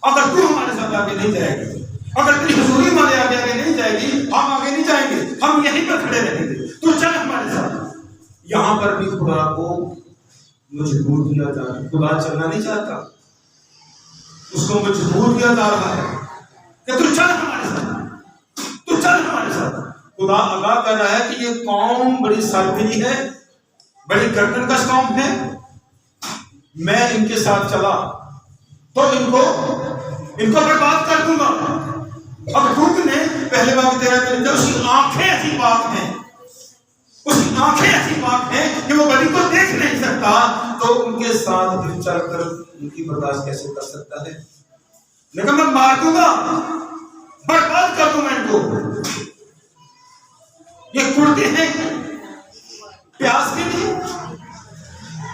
अगर तू हमारे साथ आगे नहीं जाएगी, अगर तेरी हुजूरी हमारे आगे नहीं जाएगी, हम आगे नहीं जाएंगे, हम यहीं पर खड़े रहेंगे, तू चल हमारे साथ। यहां पर भी खुदा को मजबूर किया जा रहा है, खुदा चलना नहीं चाहता, उसको मजबूर किया जा रहा है कि तू चल हमारे साथ, तू चल हमारे साथ। खुदा आगाह कर रहा है कि ये कौम बड़ी सरफिली है, बड़ी गर्दनकश कौम है, मैं इनके साथ चला तो इनको बर्बाद कर दूंगा। अब खुद ने पहले बार 13 में लिखा, उसकी आंखें ऐसी पाक हैं, उसकी आंखें ऐसी पाक हैं कि वो बलि को देख नहीं सकता, तो उनके साथ फिर चलकर उनकी बर्दाश्त कैसे कर सकता है? लेकिन मैं मार दूंगा, बर्बाद कर दूंगा इनको। ये कुर्ते हैं प्यास के लिए,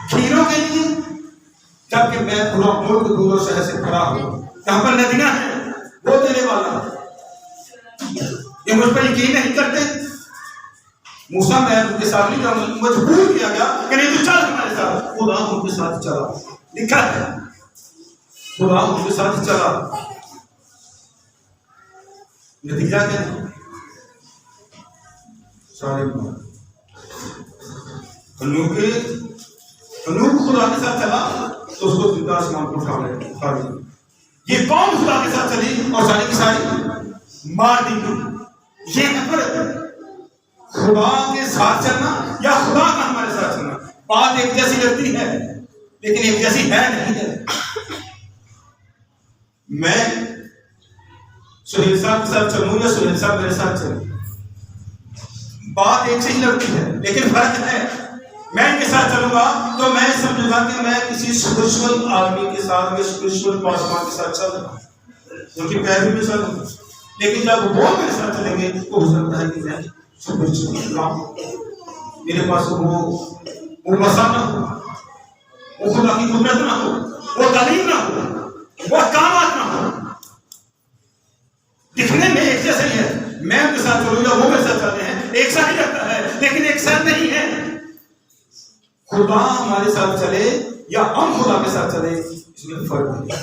खीरों के लिए, जबकि मैं पूरा मुल्क दूर शहर से खड़ा हूं, जहां पर नदियां हैं, वो देने वाला। ये मुझ पर यकीन नहीं करते। मूसा मैं उनके साथ नहीं जाऊंगा, मजबूर किया गया कि नहीं तू चल हमारे साथ। खुदा उनके साथ चला, लिखा है खुदा उनके साथ चला। नतीजा क्या है? सारे हनूक खुदा के साथ चला तो उसको जिंदा आसमान को उठा लिया। ये कौन खुदा के साथ चली और सारी की सारी मार दी गई। ये है फर्क, खुदा के साथ चलना या खुदा का हमारे साथ चलना। बात एक जैसी लगती है लेकिन एक जैसी है नहीं है। मैं सुहेल साहब के साथ चलूं या सुहेल साहब मेरे साथ चलूं, बात एक से ही लगती है लेकिन फर्क है। मैं इनके साथ चलूंगा तो मैं समझूंगा कि मैं किसी स्पिरिचुअल आदमी के साथ, मैं स्पिरिचुअल पासवान के साथ चल रहा हूं, उनकी पैरवी में चलूंगा। लेकिन जब वो मेरे साथ चलेंगे तो हो सकता है कि मैं स्पिरिचुअल काम, मेरे पास वो मसा ना हो, वो खुदा की कुदरत ना हो, वो तालीम ना हो, वो कामात ना हो। दिखने में एक जैसा ही है, मैं उनके साथ चलूं या वो मेरे साथ चलते हैं, एक सा ही लगता है लेकिन एक साथ नहीं है। खुदा हमारे साथ चले या हम खुदा के साथ चले, इसमें फर्क है।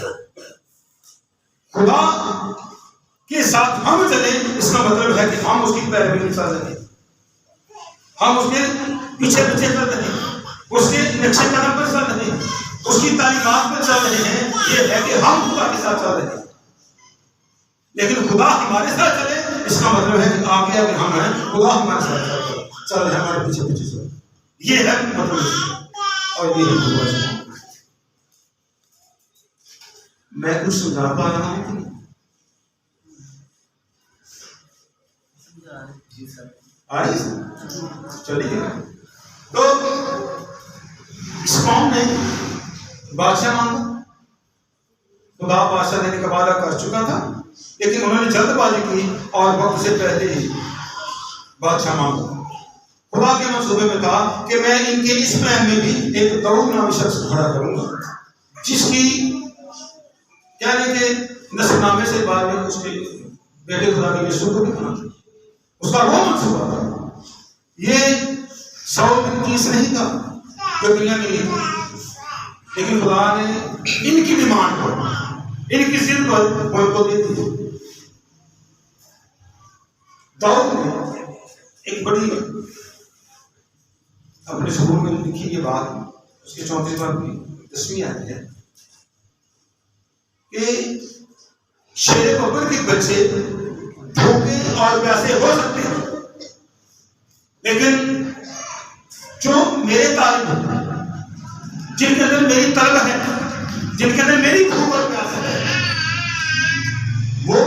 खुदा के साथ हम चले इसका मतलब है कि हम उसकी पैरवी में चल रहे हैं, हम उसके पीछे पीछे चल रहे हैं, उसके नक्शे कदम पर चल रहे हैं, उसकी तालीमात पर चल रहे हैं। ये है कि हम खुदा के साथ चल रहे हैं। लेकिन खुदा हमारे साथ चले इसका मतलब है कि आगे अगर हम हैं, खुदा हमारे साथ चल रहे हैं, हमारे पीछे पीछे चल। ये है मतलब, और ये है खुदा। मैं कुछ समझा पा रहा हूं? चलिए, तो इस कौम ने बादशाह मांगा, खुदा बादशाह देने का वादा कर चुका था, लेकिन उन्होंने जल्दबाजी की और वक्त से पहले ही बादशाह मांगा। खुदा के मंसूबे में था कि मैं इनके इस प्लान में भी एक दाऊद नामी शख्स खड़ा करूंगा, जिसकी क्या लेके नस्लनामे से बाद में उसके बेटे खुदा के यीशु को दिखाना, उसका वो मंसूबा था। ये 100 दिन की नहीं था जो दुनिया में नहीं, लेकिन खुदा ने इनकी डिमांड पर, इनकी जिद पर उनको दे दी। दाऊद ने एक बड़ी अपने ज़बूर में लिखी ये बात, उसके 34 बार की 10वीं आयत है कि शेर बकर के बच्चे भूखे और प्यासे हो सकते हैं, लेकिन जो मेरे तालिब हैं, जिनके अंदर मेरी तलब है, जिनके अंदर मेरी भूख और प्यास है, वो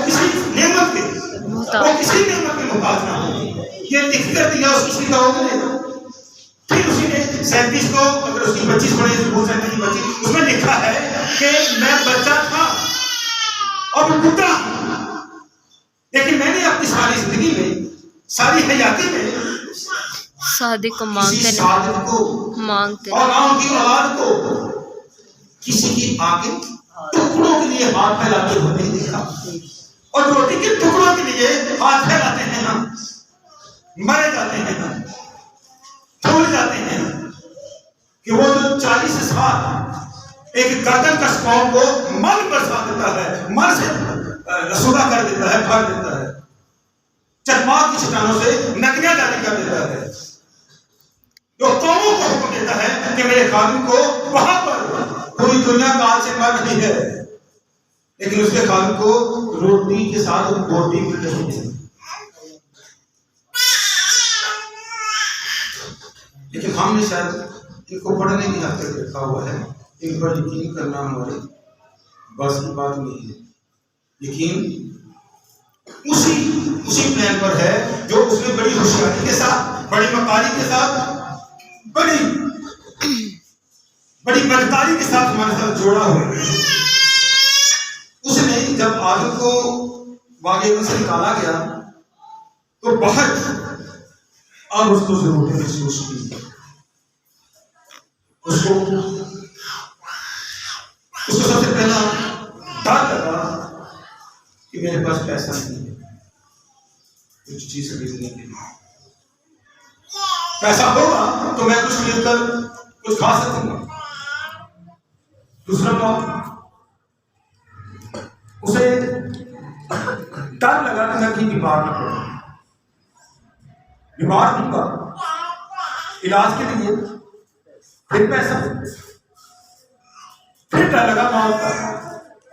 किसी नेमत के मुताज ना हो। ये लिख कर दिया उसकी दाऊद ने। फिर उसी ने 37 को अगर उसकी 25 पढ़े, भूल 37 की 25, उसमें लिखा है कि मैं बच्चा था अब बुढ़ा हूं, लेकिन मैंने अपनी सारी जिंदगी में, सारी हयाती में शादी को किसी साजिद को मांगते और ना उनकी औलाद को किसी की आगे टुकड़ों के लिए हाथ फैलाते हुए नहीं देखा। और रोटी के टुकड़ों के लिए हाथ फैलाते हैं हम, मरे जाते हैं हम, भूल जाते हैं कि वो जो 40 साल एक गर्दन कस कौम को मन बरसा देता है, मन से रसूदा कर देता है, भर देता है, चरमा की चट्टानों से नदियां जारी कर देता है, जो कौमों को हुक्म देता है कि मेरे खादिम को वहां पर पूरी दुनिया काल से मर रही है, लेकिन उसके खादिम को रोटी के साथ रोटी मिल रही है। लेकिन हमने शायद इनको पढ़ने की हद तक रखा हुआ है, इन पर यकीन करना हमारे बस की बात नहीं है। यकीन उसी प्लान पर है जो उसने बड़ी होशियारी के साथ, बड़ी मकारी के साथ, बड़ी बदकारी के साथ हमारे साथ जोड़ा हुआ है। उसने जब आदम को वागे से निकाला गया तो बाहर अब उसको जरूरत महसूस की, उसको सबसे पहला डर लगा कि मेरे पास पैसा नहीं है कुछ चीज खरीदने के लिए। पैसा होगा तो मैं कुछ खरीदकर कुछ खा सकूंगा। दूसरा बात, उसे डर लगा कि मैं कहीं बीमार न पड़ूं, बीमार होऊंगा इलाज के लिए, फिर पैसा, फिर डर लगा मौत का,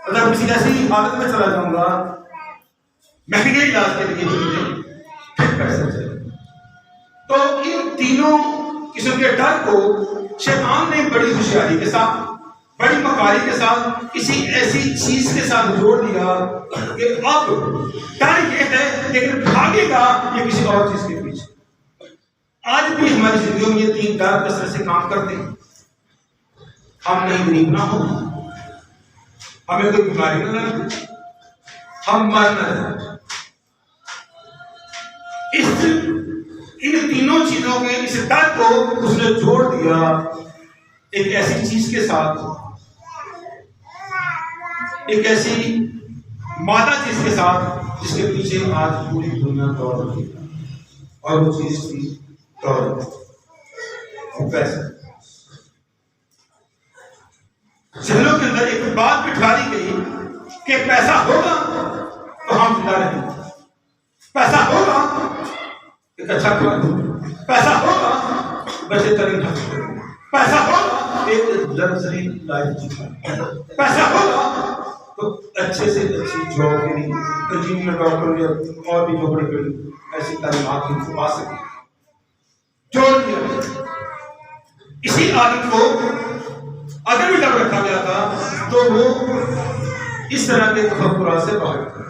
अगर किसी ऐसी हालत में चला जाऊंगा महंगे इलाज के लिए मुझे फिर पैसा चाहिए। तो इन तीनों किस्म के डर को शैतान ने बड़ी होशियारी के साथ, बड़ी मकारी के साथ, किसी ऐसी चीज के साथ जोड़ दिया कि अब डर ये है लेकिन भागेगा ये किसी और चीज के पीछे। आज भी हमारी जिंदगी में ये तीन डर कसरत से काम करते हैं। हम कहीं गरीब ना हो, हमें कोई बीमारी न लगे, हम मर न जाए। इन तीनों चीजों के इस डर को उसने जोड़ दिया एक ऐसी चीज के साथ, एक ऐसी मादा चीज के साथ जिसके पीछे आज पूरी दुनिया दौड़ रही है, और वो चीज थी दौलत, पैसा। जहनों के अंदर एक बात बिठा दी गई कि पैसा होगा तो हम जिंदा रहेंगे, पैसा होगा एक अच्छा घर, पैसा होगा बच्चे तरीन हक, पैसा होगा एक लग्जरी लाइफ जीना, पैसा होगा तो अच्छे से अच्छी जॉब के लिए इंजीनियर, डॉक्टर या और भी जो बड़ी बड़ी ऐसी तालीमात उनको पा सके, जोड़ दिया। इसी आदत को अगर भी जब रखा गया था तो वो इस तरह के तफक्कुरात से बाहर था।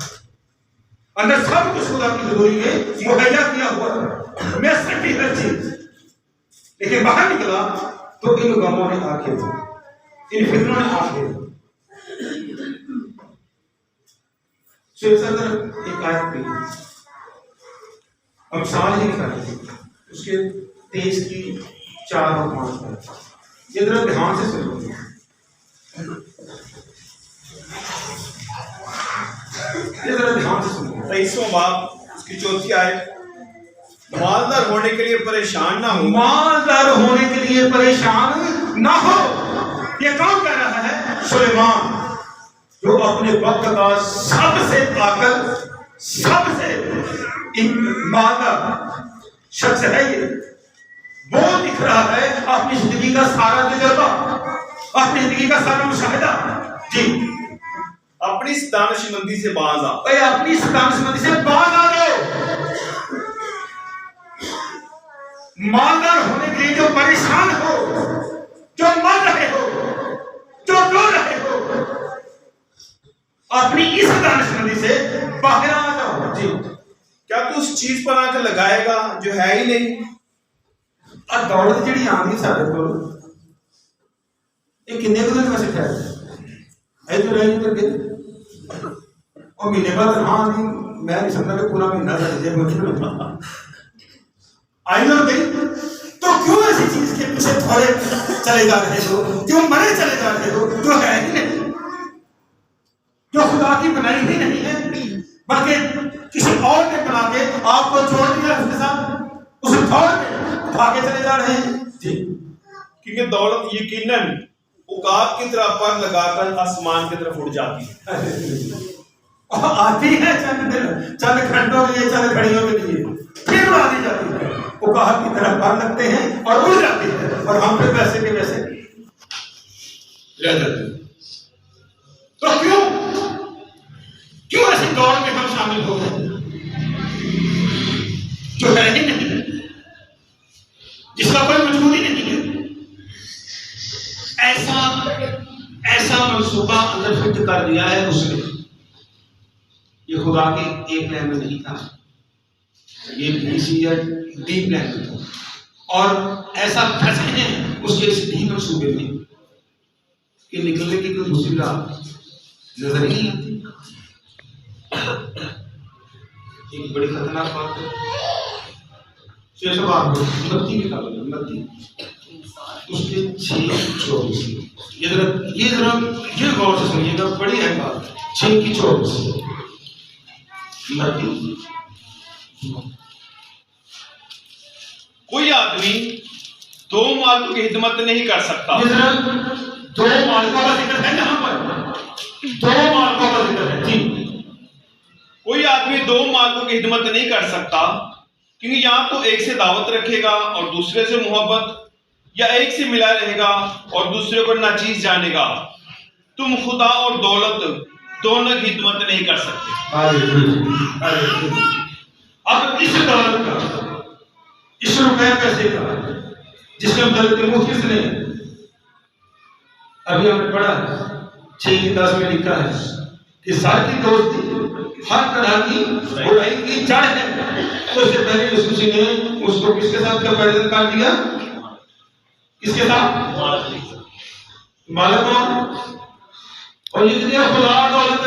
अंदर सब कुछ खुदा की हजूरी में मुहैया किया हुआ था, मैं सटी हर चीज, लेकिन बाहर निकला तो इन गमों ने आंखें दी, इन फिक्रों ने आंखें दी। एक आयत भी अब साल ही निकाली थी, उसके 23 की 4 और 5 ये जरा ध्यान से सुनो, ये जरा ध्यान से सुनो। 23वां बाब उसकी 4थी आयत, मालदार होने के लिए परेशान ना हो, मालदार होने के लिए परेशान ना हो। ये कौन कह रहा है? सुलेमान, जो अपने वक्त का सबसे ताकत, सबसे मालदार शख्स है। ये वो दिख रहा है अपनी जिंदगी का सारा तजुर्बा, अपनी जिंदगी का सारा मुशाहिदा। जी, अपनी दानिशमंदी से बाज आ, अपनी दानिशमंदी से बाज आ जाओ। मालदार होने के लिए जो परेशान हो, जो मर रहे हो, जो रो रहे हो, अपनी इस दानिशमंदी से बाहर आ जाओ। जी, क्या तू उस चीज पर आकर लगाएगा जो है ही नहीं? ਆ ਦੌਲਤ ਜਿਹੜੀ ਆਉਂਦੀ ਸਾਡੇ ਕੋਲ ਇਹ ਕਿੰਨੇ ਕੁ ਦਿਨ ਵੈਸੇ ਠਹਿਰ ਇਧਰ ਰਹਿ ਕਰਕੇ ਉਹ महीने बाद हाँ नहीं मैं नहीं समझा कि पूरा महीना लग जाए मुझे आई ना गई तो क्यों ऐसी चीज के पीछे थोड़े चले जा रहे हो, क्यों मरे चले जा रहे हो जो है ही नहीं, जो खुदा की बनाई ही नहीं है बल्कि किसी और ने बना के आपको छोड़ दिया उसके साथ उसे छोड़ के भागे चले जा रहे हैं जी। क्योंकि दौलत यकीनन उकाब की तरह पर लगाकर आसमान की तरफ उड़ जाती है, आती है चंद घंटों के लिए, चंद घड़ियों के लिए, फिर उड़ा दी जाती है, उकाब की तरह पर लगते हैं और उड़ जाती है और हम फिर वैसे के वैसे रह जाते हैं। तो क्यों ऐसी दौड़ में हम शामिल हो गए जो है ही नहीं, जिसका कोई मजबूरी नहीं है। ऐसा मंसूबा अंदर फिट कर दिया है उसने, ये खुदा के एक प्लान में नहीं था, ये किसी डी प्लान में था और ऐसा फंसे हैं उसके इस डी मंसूबे में कि निकलने की कोई दूसरी राह नजर ही नहीं आती। एक बड़ी खतरनाक बात है, मत्ती की किताब है, मत्ती उसके 6:24 ये गौर से सुनिएगा, बड़ी है बात। 6:24 मत्ती। कोई आदमी दो मालिकों की खिदमत नहीं कर सकता। दो मालिकों का जिक्र है यहाँ पर, दो मालिकों का जिक्र है जी। कोई आदमी दो मालिकों की खिदमत नहीं कर सकता क्योंकि या तो एक से दावत रखेगा और दूसरे से मोहब्बत, या एक से मिला रहेगा और दूसरे को नाचीज जानेगा। तुम खुदा और दौलत दोनों की खिदमत नहीं कर सकते। अब इस दौलत का, इस रुपए पैसे का जिसके मतलब मुफ्त ने अभी हमने पढ़ा 6:10 में लिखा है कि साथ की दोस्ती हर तरह की बुराई की जड़ है। तो उससे पहले यीशु मसीह ने उसको किसके साथ कंपैरिजन कर दिया, किसके साथ, मालिकों। और ये खुदा दौलत,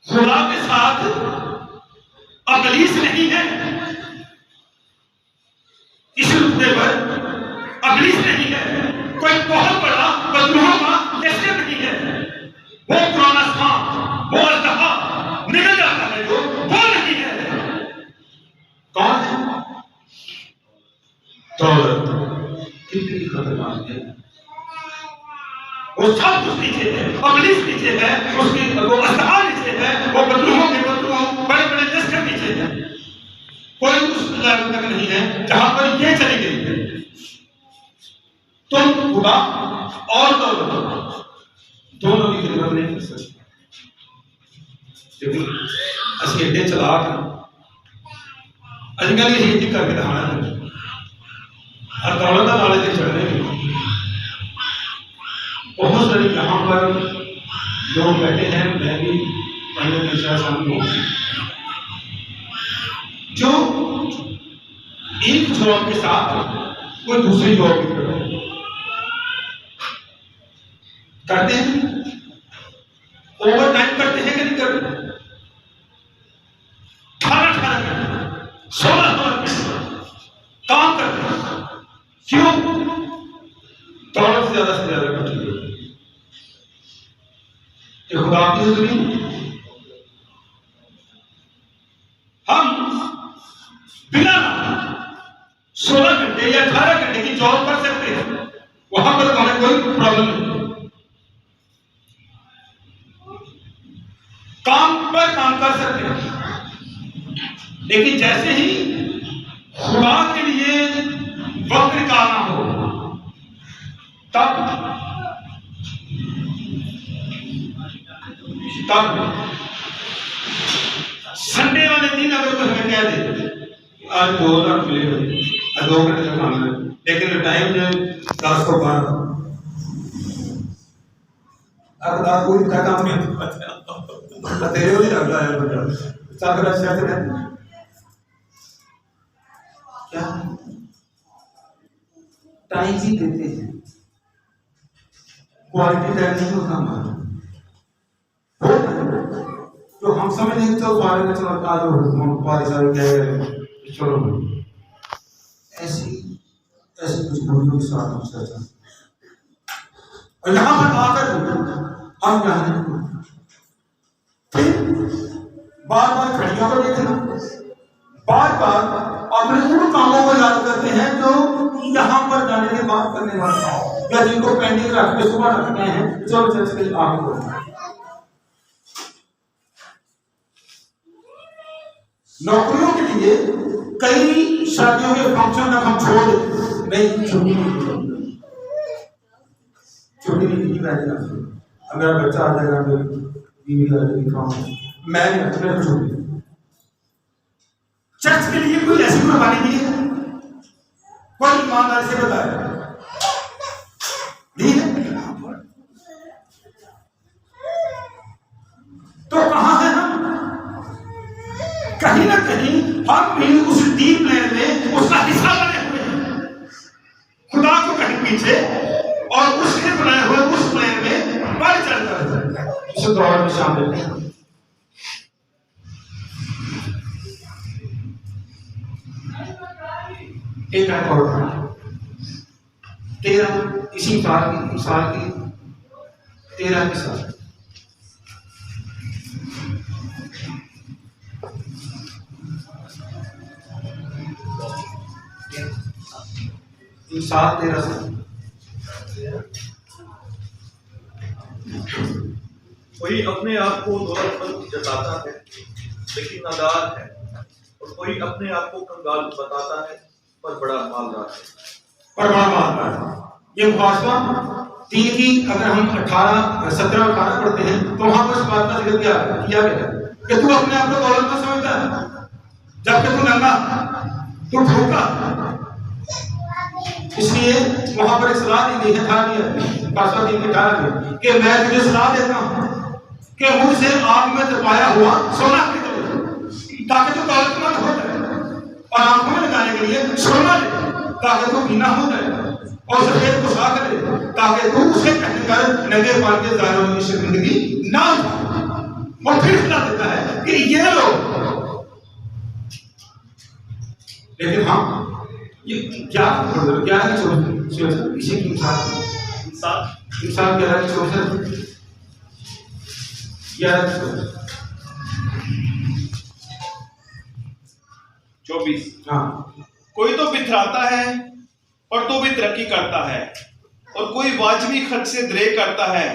खुदा के साथ अबलीस नहीं है, इस रुतबे पर अबलीस नहीं है, कोई बहुत बड़ा बदलूहों का ऐसे नहीं है। वो पुराना स्थान, वो अल्लाह निकल जाता है जो वो नहीं है। कौन है? दौलत कितनी खतरनाक है। वो सब कुछ नीचे है, अबलीस नीचे है, उसकी वो अल्लाह नीचे है, वो बदलूहों के बदलूहों बड़े बड़े लश्कर नीचे है। कोई उस लेवल तक नहीं है जहां पर ये चली गई है। तुम खुदा और दौलत दोनों की खिदमत नहीं कर सकते, क्योंकि असं एडे चलाक अजकल ये चीज करके दिखाना है और दौलत का नाले से चढ़ने में बहुत सारे यहाँ पर लोग बैठे हैं, मैं भी पहले निशा शामिल हूँ, जो एक जॉब के साथ कोई दूसरी जॉब भी करते हैं, ओवर टाइम करते हैं कि नहीं करते? 18 घंटे 16 घंटे काम करते हैं। क्यों? दौलत से ज्यादा कठिन है कि खुदा की जमीन हम बिना 16 घंटे या 18 घंटे की जॉब कर सकते हैं, वहां पर हमें कोई प्रॉब्लम नहीं, काम पर काम कर सकते हैं। लेकिन जैसे ही खुदा के लिए वक्त निकालना हो तब संडे वाले दिन अगर कोई हमें कह दे आज 2 लाख मिले हुए, आज 2 घंटे तक मांगना, लेकिन टाइम जो 10 को 12 अब रात को इतना काम नहीं होता, तेरे को नहीं लगता है बच्चा चार अच्छा से क्या टाइम ही देते हैं, क्वालिटी टाइम नहीं होता हमारा। तो हम समझ नहीं तो बारे में चलो आज सारे कह चलो ऐसी ऐसी कुछ भूलों के साथ हम चर्चा और यहाँ पर आकर हम जाने फिर बार बार घड़ियों को देखना, बार बार अपने उन कामों को याद करते हैं जो यहाँ पर जाने के बाद करने वाले या जिनको पेंडिंग रख के सुबह रखते हैं, चलो चर्च के आगे बढ़ते। नौकरियों के लिए कई शादियों के फंक्शन तक हम छोड़ देते नहीं, छुट्टी नहीं बैठना। अगर बच्चा आ जाएगा बीवी आ जाएगी, मैं नहीं मेरे छुट्टी। चर्च के लिए कोई ऐसी कुर्बानी दी है? कोई ईमानदारी से बताए दी है? तो कहां है हम? कहीं ना कहीं हम भी उस डीप प्लान में उसका हिस्सा बने हुए हैं, खुदा को कहीं पीछे और उसके बनाए हुए उस प्लान में बढ़ चढ़कर उस दौर में शामिल हैं। एक और 13 इसी साल की 13 के साल साल 13 साल कोई अपने आप को दौलतमंद जताता है लेकिन नादान है, और कोई अपने आप को कंगाल बताता है पर बड़ा मालदार है। ये मुहावरा 3 की अगर हम 17-18 पढ़ते हैं तो वहां पर इस बात का जिक्र किया गया कि तू अपने आप को दौलतमंद समझता है जबकि तू नंगा, तू भूखा। इसलिए वहां पर एक सलाह दी गई है 18 में कि मैं तुझे सलाह देता हूं कि मुझसे आग में तपाया हुआ सोना खरीद ताकि तू दौलतमंद हो जाए, और आंखों में लगाने के लिए सोना ले ताकि तू बिना हो जाए, और सफेद पोशाक ले ताकि तू उसे पहनकर नंगे पांव के जाहिर होने की जिंदगी ना हो। और फिर सलाह देता है कि ये लो। लेकिन हम ये क्या इसी की इंसान क्या है? 24। हाँ, कोई तो बिथराता है और तो भी तरक्की करता है, और कोई वाजिबी खर्च से द्रे करता है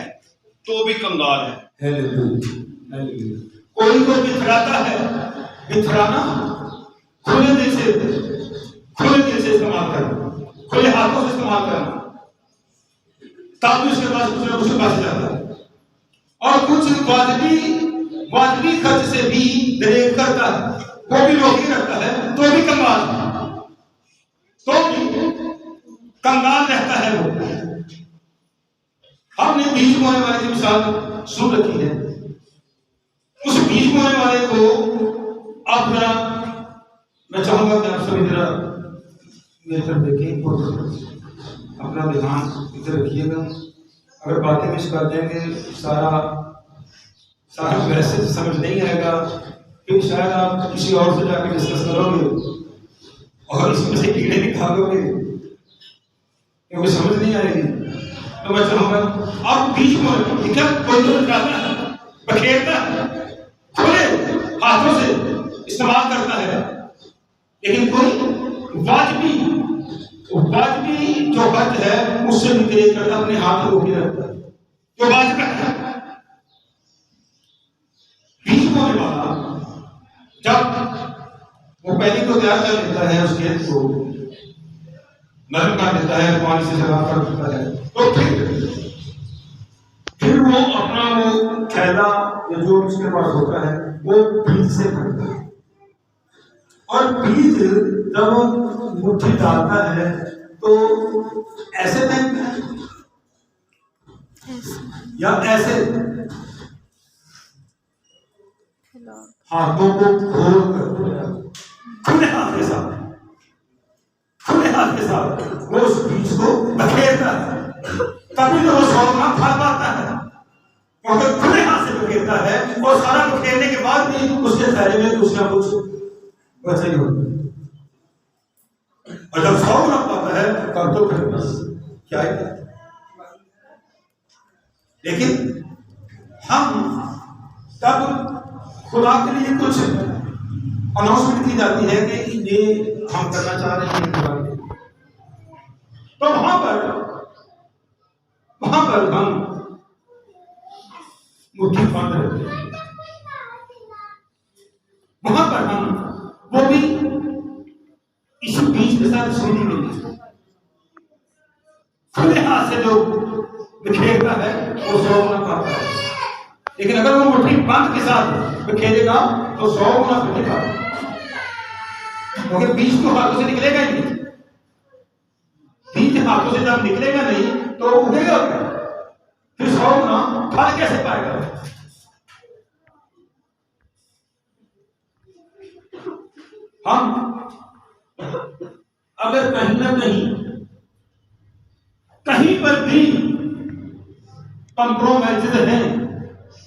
तो भी कंगाल है। कोई तो बिथराता है, बिथराना खुले दिल से इस्तेमाल करना, खुले हाथों से इस्तेमाल करना ताकि उसके पास कुछ ना कुछ बच जाता है, और कुछ वाजिबी खर्च से भी दरेक करता है, वो भी रोक ही रखता है तो भी कंगाल रहता है वो। हमने बीज बोने वाले की मिसाल सुन रखी है। उस बीज बोने वाले को आप जरा, मैं चाहूंगा कि आप सभी जरा मेरी तरफ देखें, अपना ध्यान इधर रखिएगा। अगर बातें मिस कर देंगे सारा वैसे समझ नहीं आएगा, फिर शायद आप किसी और से जाकर डिस्कस करोगे और इसमें से कीड़े निकालोगे क्योंकि समझ नहीं आएगी। तो मैं चाहूंगा आप बीच में क्या कोई तो जाता है, बखेरता है, खुले हाथों से इस्तेमाल करता है, लेकिन कोई वाजिबी जो खर्च है उससे भी दरेक करता, अपने हाथ को रोके रखता है जो वाजिब है। बीज बोने वाला जब वो पहले को तैयार कर लेता है, उस खेत को नरम कर देता है, पानी से जला कर देता है, तो फिर वो अपना वो थैला या जो उसके पास होता है वो बीज से भरता है, और बीज जब मुट्ठी डालता है तो ऐसे फेंकता है या ऐसे हाथों को खोल कर खुले हाथ के साथ के साथ वो उस बीज को बखेरता है, तभी तो वो 100 गुना फल पाता है। क्योंकि खुले हाथ से बखेरता है और सारा बखेरने के बाद भी उसके थैले में कुछ ना कुछ बचा ही होता है। और जब 100 गुना पाता है तब तो फिर बस क्या है। लेकिन हम तब खुदा के लिए कुछ अनाउंसमेंट की जाती है कि ये हम करना चाह रहे हैं खुदा के लिए, तो वहां पर हम मुट्ठी बांध रहे हैं। वहां पर हम वो भी इस बीज के साथ सुनी मिली खुले हाथ से जो बिखेरता है वो 100 गुना पाता है। लेकिन अगर वो मुट्ठी बंद के साथ बिखेरेगा तो 100 गुना बिखेगा, क्योंकि बीज तो हाथों से निकलेगा ही नहीं। बीज हाथों से जब निकलेगा नहीं तो उगेगा क्या, फिर 100 गुना फल कैसे पाएगा। हम अगर कहीं ना कहीं पर भी कंप्रोमाइज हैं,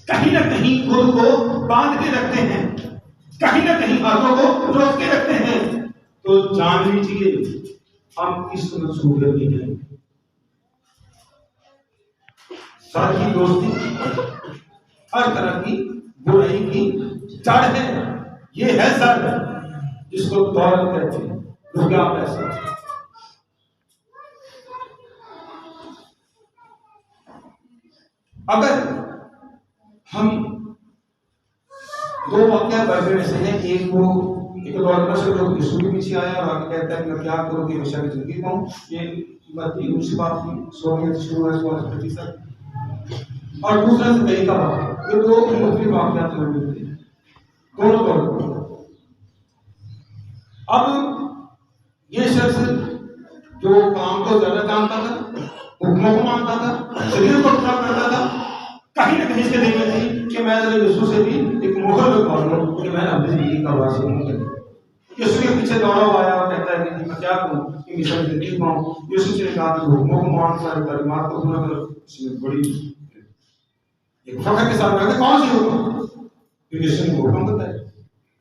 कहीं ना कहीं खुद को बांध के रखते हैं, कहीं ना कहीं हाथों को रोक के रखते हैं, तो जान लीजिए हम किस सूरत में हैं। सर की दोस्ती हर तरह की बुराई की जड़ है। ये है सर जिसको दौलत कहते हैं, रुपया पैसा। अगर हम 2 वाक्य बाइबल में से हैं, एक दौलत से लोग यीशु के पीछे आया और आगे कहता है मैं क्या करूं कि हमेशा की जिंदगी पाऊं, ये मत्ती उसी बात की 16 और दूसरा से कहीं का बात, ये 2 मुख्य वाक्यात में मिलते हैं, दोनों दौलत। अब ये शख्स जो काम को ज्यादा जानता था, हुक्मों को मानता था, शरीर को पूरा करता था, कहीं ना कहीं इसके दिल में थी कि मैं यीशु से भी एक मोहर लगा लूं कि मैं अपनी जिंदगी का वासी हूं। यीशु के पीछे दौड़ा हुआ आया और कहता है कि मैं क्या करूं कि मिशन जिंदगी पाऊं। यीशु से कहा कि हुक्मों को मान, सारी तालीमात को पूरा करो। इसमें बड़ी एक फखर के साथ कहते कौन सी हुक्म, तो यीशु ने हुक्म बताया।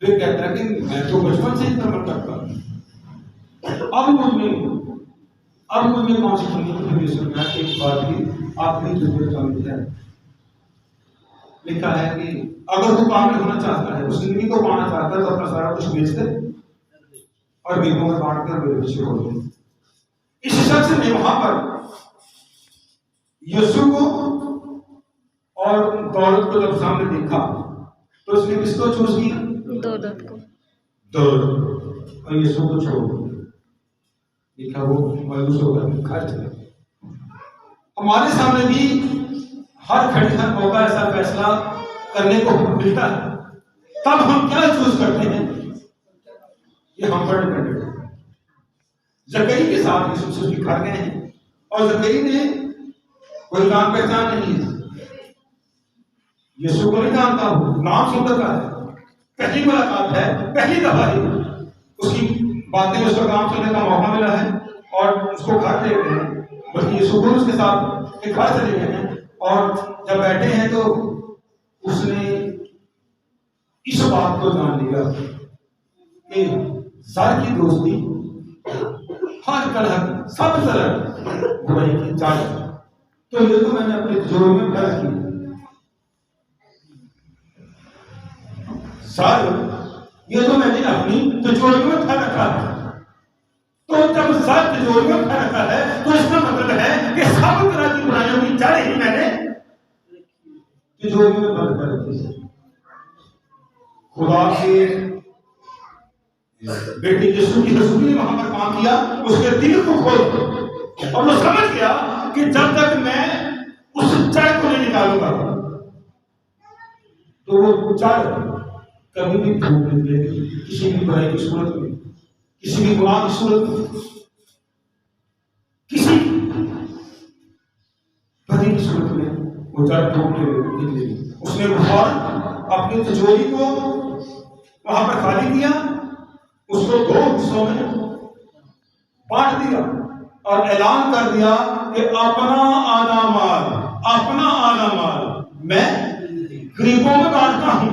फिर कहता है कि मैं तो बचपन से ही कर्म करता हूं, अब मुझे कौन सी सुननी। तो यीशु ने एक बात की आपने जरूरत समझ है, लिखा है कि अगर तू कामिल होना चाहता है, उस जिंदगी को पाना चाहता है, तो अपना सारा कुछ बेच दे और गरीबों में बांट कर मेरे पीछे हो जाए। इस शख्स ने वहां पर यीशु को और दौलत को जब सामने देखा तो उसने किसको चूज किया, दौलत को, दौलत, और यीशु को छोड़ दिया। लिखा वो मायूस होकर घर चला। हमारे सामने भी हर घड़ी हर मौका ऐसा फैसला करने को मिलता है, तब हम क्या चूज करते हैं ये हम पर डिपेंडेंट है। जक्कई के साथ यीशु की घर गए हैं और जक्कई ने कोई नाम पहचान नहीं है, यीशु को नहीं जानता हूं, नाम सुन रखा है, पहली मुलाकात है, पहली दफा ही उसकी बातें, उसका काम सुनने का मौका मिला है और उसको घर ले गए हैं। बल्कि यीशु को उसके साथ एक घर चले गए हैं और जब बैठे हैं तो उसने इस बात को जान लिया कि सर की दोस्ती हर तरह सब तरह बुराई की जड़। तो ये तो मैंने अपने जोर में भर रखी सर, ये तो मैंने अपनी तिजोरी में भर रखा है। तो जब सर तिजोरी में भर रखा है तो इसका मतलब है कि सब तरह की बुराइयों की जड़ ही मैंने तिजोरी में बंद कर रखी है। खुदा के बेटे यीशु की रसूली ने वहां पर काम किया, उसके दिल को खोला और वो समझ गया कि जब तक मैं उस जड़ को नहीं निकालूंगा तो वो जड़ कभी भी फूट नहीं देगी, किसी भी बुराई की सूरत में, किसी भी गुनाह की सूरत में, किसी पति की सूरत में वो जड़ फूट निकलेगी। उसने फौरन अपनी तिजोरी को वहां पर खाली किया, उसको 2 हिस्सों में बांट दिया और ऐलान कर दिया कि अपना आधा माल मैं गरीबों में बांटता हूं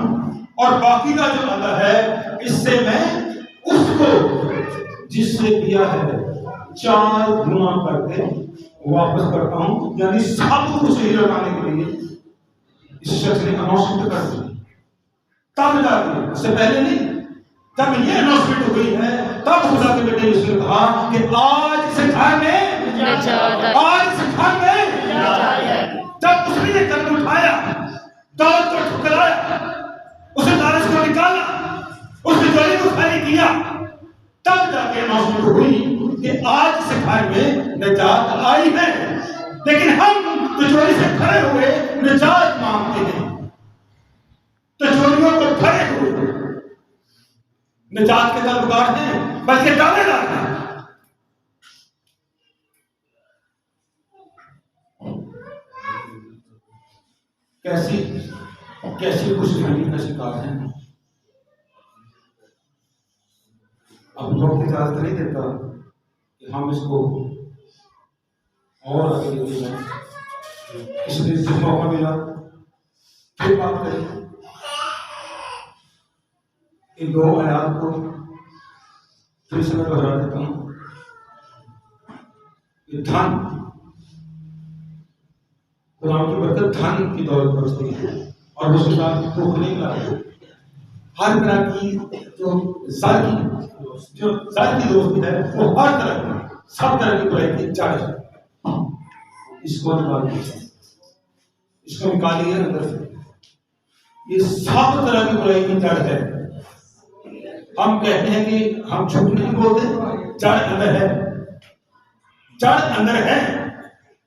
और बाकी का जो आधा है इससे मैं उसको जिससे दिया है 4 गुना करके वापस करता हूं। यानी सब कुछ ही लगाने के लिए इस शख्स ने अनाउंसमेंट कर दी। तब जाके, उससे पहले नहीं, जब ये अनाउंसमेंट हो गई है तब खुदा के बेटे यीशु ने कहा कि आज से घर में आज से घर में जब उसने ये कदम उठाया, दौलत को ठुकराया, उसने लालच को निकाला, उसने चोरी को खाली किया, तब जाके अनाउंसमेंट हुई कि आज से घर में निजात आई है। लेकिन हम तो चोरी से खड़े हुए निजात मांगते हैं, तो चोरियों को खड़े हुए निजात के तलबगार हैं, बल्कि दावेदार हैं। कैसी खुशहाली का शिकार है। अब लोग इजाजत नहीं देता कि हम इसको और आगे लेके जाए। इसलिए जिस मौका मिला फिर बात करें। इन 2 आयात को फिर से मैं दोहरा देता हूं। ये धन, खुदा की बरकत धन की दौलत बरसती है और उसके साथ भूख नहीं लाती। हर तरह की जो ज़र की दोस्ती है वो हर तरह की, सब तरह की बुराई की जड़ है। इसको निकालिए अंदर से। ये सब तरह की बुराई की जड़ है। हम कहते हैं कि हम झूठ नहीं बोलते, जड़ अंदर है, जड़ अंदर है।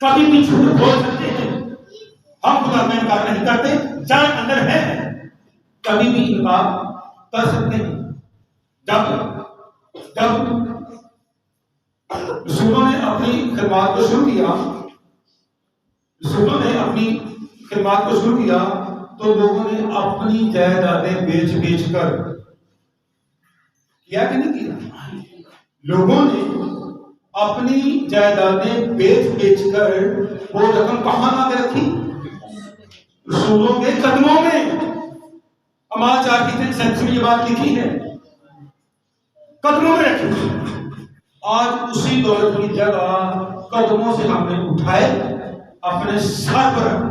कभी भी झूठ बोल सकते हैं, हम खुदा का इनकार नहीं करते, जड़ अंदर है, कभी भी इनकार कर सकते हैं। जब रसूलों ने अपनी खिदमत को शुरू किया, तो लोगों ने अपनी जायदादें बेच कर किया कि नहीं किया? लोगों ने अपनी जायदादें बेच कर वो रकम कहां ला के रखी? रसूलों के कदमों में। अमाल 4 की 37 में ये बात लिखी है, कदमों में रखी। आज उसी दौलत की जगह कदमों से हमने उठाए, अपने सर पर रख।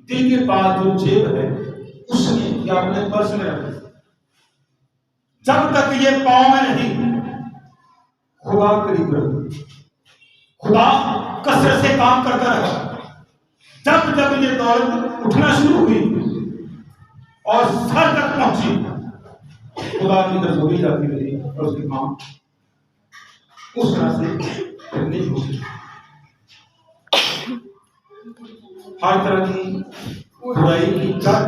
दिल के पास जो जेब है उसमें या अपने पर्स में रख। जब तक ये पांव में नहीं, खुदा करीब रहे, खुदा कसरत से काम करता रहा। जब ये दौलत उठना शुरू हुई और सर तक पहुंची, खुदा की तरफ होगी जाती रही और उसके काम उस तरह से नहीं होगी। हर तरह की बुराई की जड़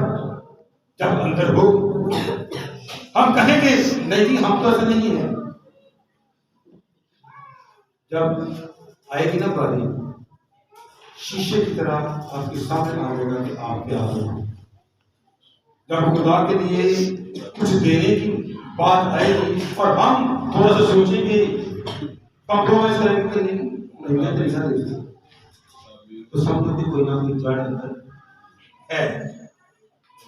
जब अंदर हो, हम कहेंगे नहीं जी हम तो ऐसे नहीं है। जब आएगी ना बारी, शीशे की तरह आपके सामने आएगा कि आप क्या हो। जब खुदा के लिए कुछ देने की बात आएगी और हम थोड़ा सा सोचेंगे, कॉम्प्रोमाइज करेंगे कि नहीं तरीका देखिए, तो समझो कि कोई ना कोई जड़ अंदर है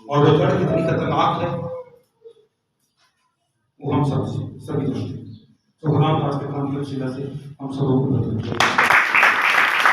और वो जड़ कितनी खतरनाक है वो हम सब सभी जानते हैं। तो खुदा आज के काम की वसीला से हम सबों को